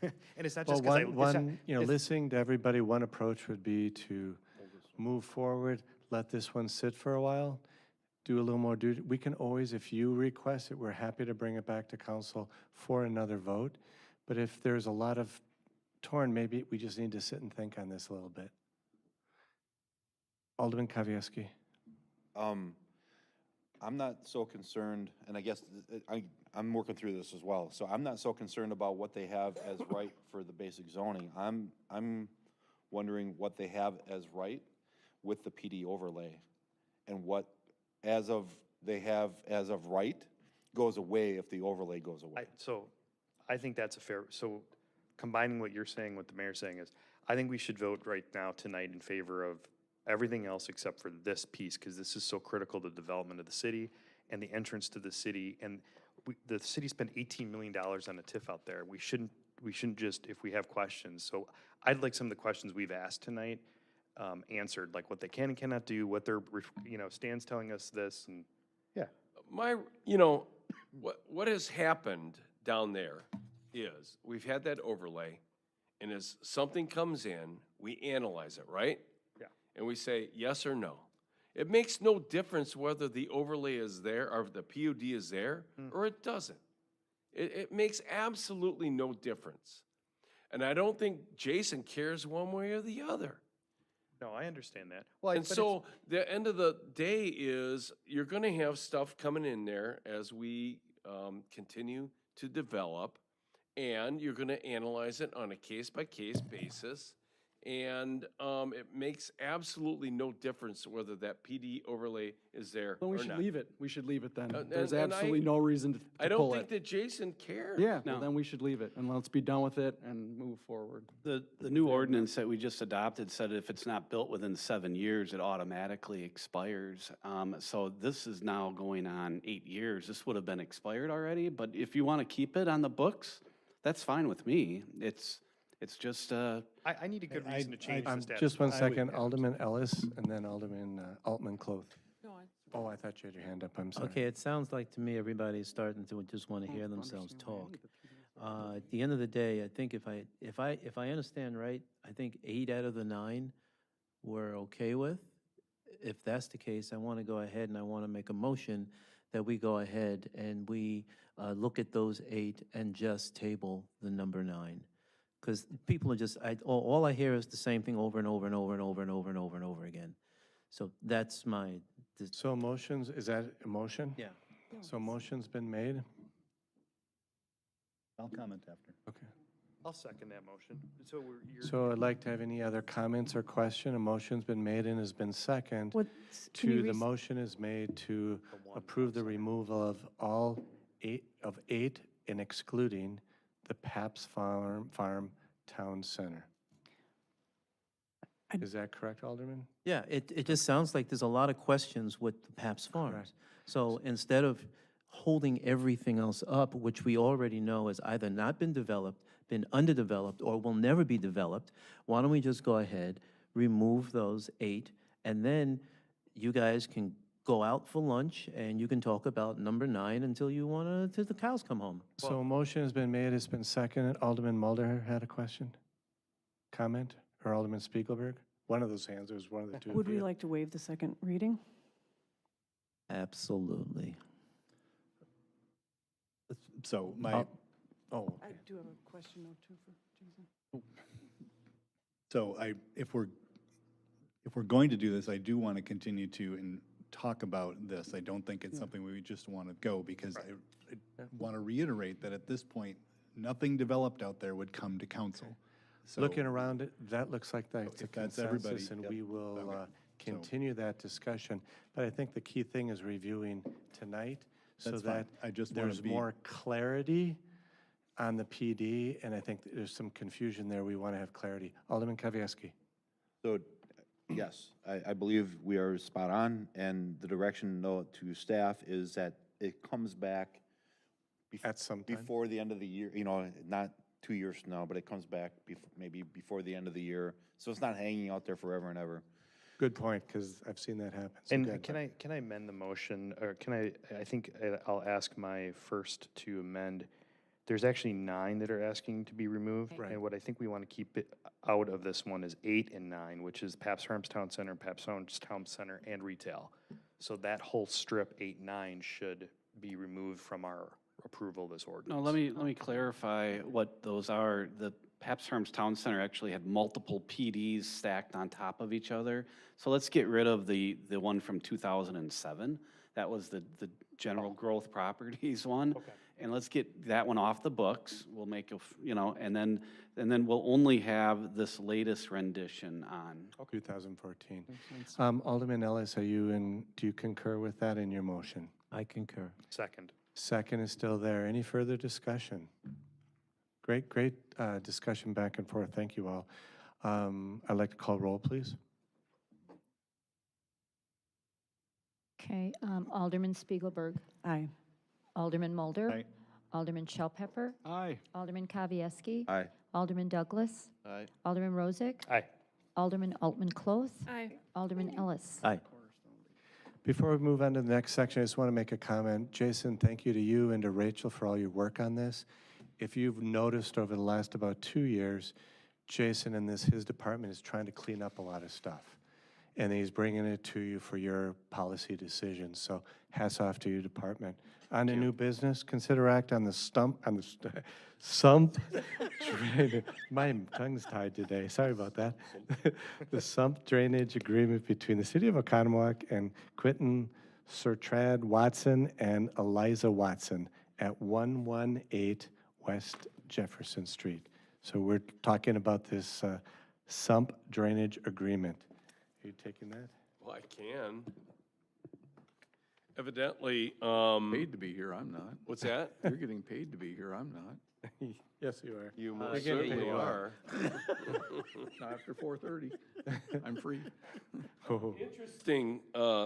And it's not Well, just because listening to everybody, one approach would be to move forward, let this one sit for a while, do a little more due. We can always, if you request it, we're happy to bring it back to council for another vote. But if there's a lot of torn, maybe we just need to sit and think on this a little bit. Alderman Kavieski. I'm not so concerned, and I guess I'm working through this as well, so I'm not so concerned about what they have as right for the basic zoning. I'm wondering what they have as right with the PD overlay, and what they have as of right goes away if the overlay goes away. So I think that's so combining what you're saying, what the mayor's saying is, I think we should vote right now tonight in favor of everything else except for this piece, because this is so critical to the development of the city and the entrance to the city. And the city spent $18 million on a TIF out there. We shouldn't just, if we have questions. So I'd like some of the questions we've asked tonight answered, like what they can and cannot do, what they're, Stan's telling us this, and yeah. What has happened down there is, we've had that overlay, and as something comes in, we analyze it, right? Yeah. And we say yes or no. It makes no difference whether the overlay is there, or the PUD is there, or it doesn't. It makes absolutely no difference. And I don't think Jason cares one way or the other. No, I understand that. And so the end of the day is, you're going to have stuff coming in there as we continue to develop, and you're going to analyze it on a case-by-case basis. And it makes absolutely no difference whether that PD overlay is there Then or we not. should leave it. We should leave it then. And- There's and absolutely I- no reason to I don't pull think it. that Jason cares. Yeah, well, then we should leave it, and let's be done with it and move forward. The new ordinance that we just adopted said if it's not built within 7 years, it automatically expires. So this is now going on 8 years. This would have been expired already, but if you want to keep it on the books, that's fine with me. It's just, I need a good reason to change the status. Just one second, Alderman Ellis, and then Alderman Altman Cloth. Oh, I thought you had your hand up, I'm sorry. Okay, it sounds like to me everybody's starting to just want to hear themselves talk. At the end of the day, I think if I understand right, I think 8 out of the 9 we're okay with. If that's the case, I want to go ahead and I want to make a motion that we go ahead and we look at those 8 and just table the number 9. Because people are just, all I hear is the same thing over and over and over and over and over and over and over again. So that's my, So motions, is that a motion? yeah. So motion's been made? I'll comment after. Okay. I'll second that motion. So you're. So I'd like to have any other comments or question. A motion's been made and has been second. Can you The motion is made to approve the removal of all 8 and excluding the Paps Farm Town Center. Is that correct, Alderman? Yeah, it just sounds like there's a lot of questions with the Paps Farms. Correct. So instead of holding everything else up, which we already know has either not been developed, been underdeveloped, or will never be developed, why don't we just go ahead, remove those 8, and then you guys can go out for lunch and you can talk about number 9 until you want to, till the cows come home. So a motion has been made, it's been seconded. Alderman Mulder had a question? Comment? Or Alderman Spiegelberg? One of those hands, there was one of the two. Would we like to waive the second reading? Absolutely. So my, Oh, I okay. do have a question though too for Jason. so if we're going to do this, I do want to continue to talk about this. I don't think it's something we just want to go, because I want to reiterate that at this point, nothing developed out there would come to council. So Looking around it, that looks like that's a If that's everybody, consensus, and yep. we will Okay. continue that discussion. But I think the key thing is reviewing tonight, so That's fine. that I just wanna there's be- more clarity on the PD, and I think that there's some confusion there. We want to have clarity. Alderman Kavieski. So, yes, I believe we are spot on, and the direction note to staff is that it comes back At some time. before the end of the year, not 2 years from now, but it comes back maybe before the end of the year. So it's not hanging out there forever and ever. Good point, because I've seen that happen. So And good. can I amend the motion, or I think I'll ask my first to amend. There's actually 9 that are asking to be removed. Right. And what I think we want to keep it out of this one is 8 and 9, which is Paps Farms Town Center, Paps Farms Town Center, and retail. So that whole strip, 8, 9, should be removed from our approval of this ordinance. No, let me clarify what those are. The Paps Farms Town Center actually had multiple PDs stacked on top of each other. So let's get rid of the one from 2007. That was the general growth properties one. Okay. And let's get that one off the books. We'll make and then we'll only have this latest rendition on. 2014. Alderman Ellis, do you concur with that in your motion? I concur. Second. Second is still there. Any further discussion? Great discussion back and forth. Thank you all. I'd like to call roll, please. Okay, Alderman Spiegelberg. Aye. Alderman Mulder. Aye. Alderman Shellpepper. Aye. Alderman Kavieski. Aye. Alderman Douglas. Aye. Alderman Rozak. Aye. Alderman Altman Cloth. Aye. Alderman Ellis. Aye. Before we move on to the next section, I just want to make a comment. Jason, thank you to you and to Rachel for all your work on this. If you've noticed over the last about 2 years, Jason and his department is trying to clean up a lot of stuff. And he's bringing it to you for your policy decisions. So hats off to your department. On to new business, consider act on the sump drainage. My tongue's tied today. Sorry about that. The sump drainage agreement between the city of Oconomowoc and Quentin Sertrad Watson and Eliza Watson at 118 West Jefferson Street. So we're talking about this sump drainage agreement. Are you taking that? Well, I can. Evidently, Paid to be here, I'm not. what's that? You're getting paid to be here, I'm not. Yes, you are. You You're most getting certainly paid. are. Not after 4:30. I'm free. Oh. Interesting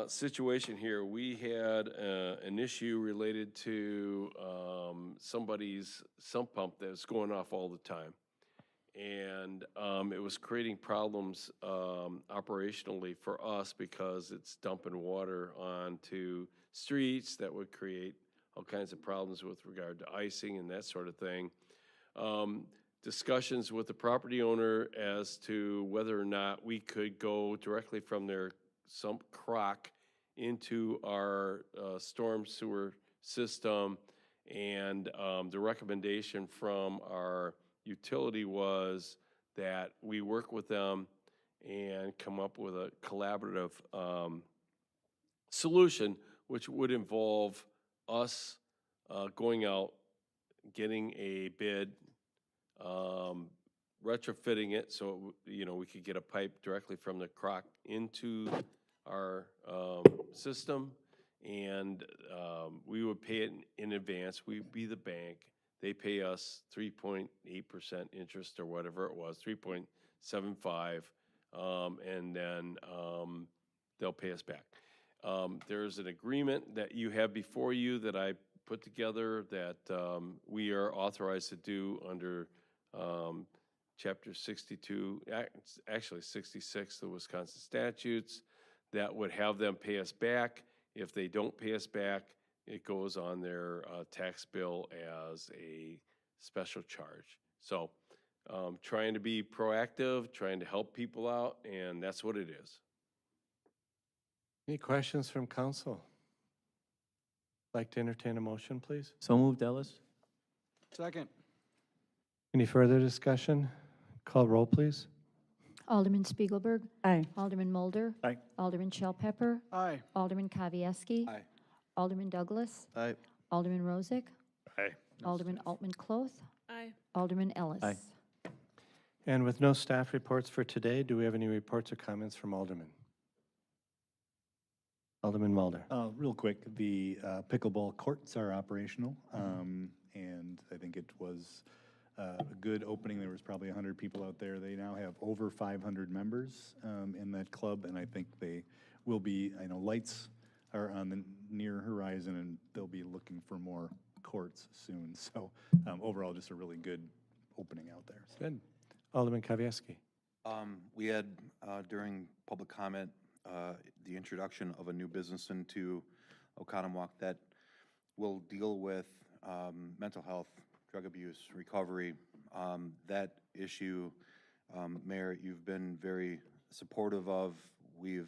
situation here. We had an issue related to somebody's sump pump that's going off all the time. And it was creating problems operationally for us because it's dumping water onto streets that would create all kinds of problems with regard to icing and that sort of thing. Discussions with the property owner as to whether or not we could go directly from their sump crock into our storm sewer system. And the recommendation from our utility was that we work with them and come up with a collaborative solution, which would involve us going out, getting a bid, retrofitting it so, we could get a pipe directly from the crock into our system. And we would pay it in advance. We'd be the bank. They pay us 3.8% interest or whatever it was, 3.75, and then they'll pay us back. There's an agreement that you have before you that I put together that we are authorized to do under Chapter 62, actually 66 of the Wisconsin statutes, that would have them pay us back. If they don't pay us back, it goes on their tax bill as a special charge. So trying to be proactive, trying to help people out, and that's what it is. Any questions from council? Like to entertain a motion, please? So moved, Ellis? Second. Any further discussion? Call roll, please. Alderman Spiegelberg. Aye. Alderman Mulder. Aye. Alderman Shell Pepper. Aye. Alderman Kavieski. Aye. Alderman Douglas. Aye. Alderman Rozak. Aye. Alderman Altman-Cloth. Aye. Alderman Ellis. Aye. And with no staff reports for today, do we have any reports or comments from Alderman? Alderman Mulder. Real quick, the pickleball courts are operational, and I think it was a good opening. There was probably 100 people out there. They now have over 500 members in that club, and I think they will be, I know lights are on the near horizon, and they'll be looking for more courts soon. So overall, just a really good opening out there. Good. Alderman Kavieski. We had, during public comment, the introduction of a new business into Oconomowoc that will deal with mental health, drug abuse, recovery. That issue, Mayor, you've been very supportive of. We're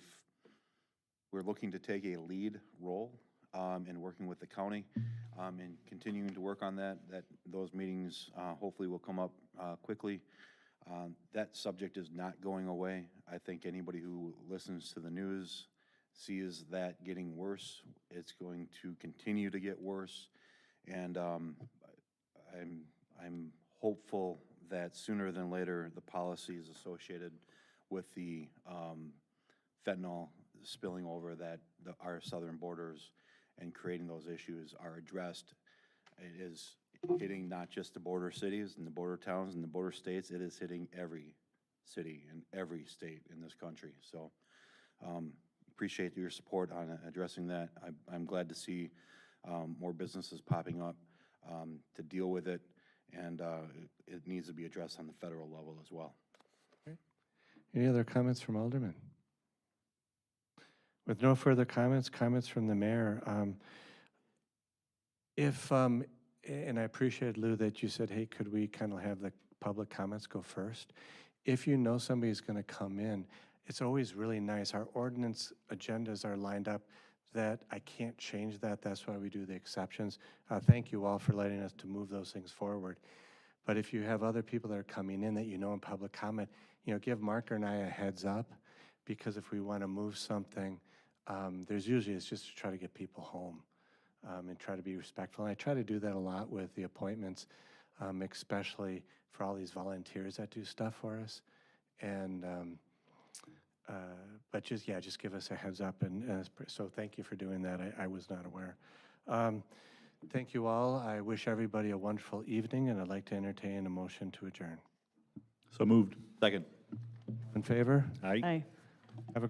looking to take a lead role in working with the county and continuing to work on that. Those meetings hopefully will come up quickly. That subject is not going away. I think anybody who listens to the news sees that getting worse. It's going to continue to get worse, and I'm hopeful that sooner than later the policies associated with the fentanyl spilling over our southern borders and creating those issues are addressed. It is hitting not just the border cities and the border towns and the border states, it is hitting every city and every state in this country. So appreciate your support on addressing that. I'm glad to see more businesses popping up to deal with it, and it needs to be addressed on the federal level as well. Any other comments from Alderman? With no further comments from the mayor, and I appreciate, Lou, that you said, hey, could we kind of have the public comments go first? If you know somebody's going to come in, it's always really nice. Our ordinance agendas are lined up that I can't change that. That's why we do the exceptions. Thank you all for letting us to move those things forward. But if you have other people that are coming in that you know in public comment, give Mark and I a heads up, because if we want to move something, it's just to try to get people home. And try to be respectful. And I try to do that a lot with the appointments, especially for all these volunteers that do stuff for us. And, but just give us a heads up. And so thank you for doing that. I was not aware. Thank you all. I wish everybody a wonderful evening, and I'd like to entertain a motion to adjourn. So moved. Second. In favor? Aye. Aye. Have a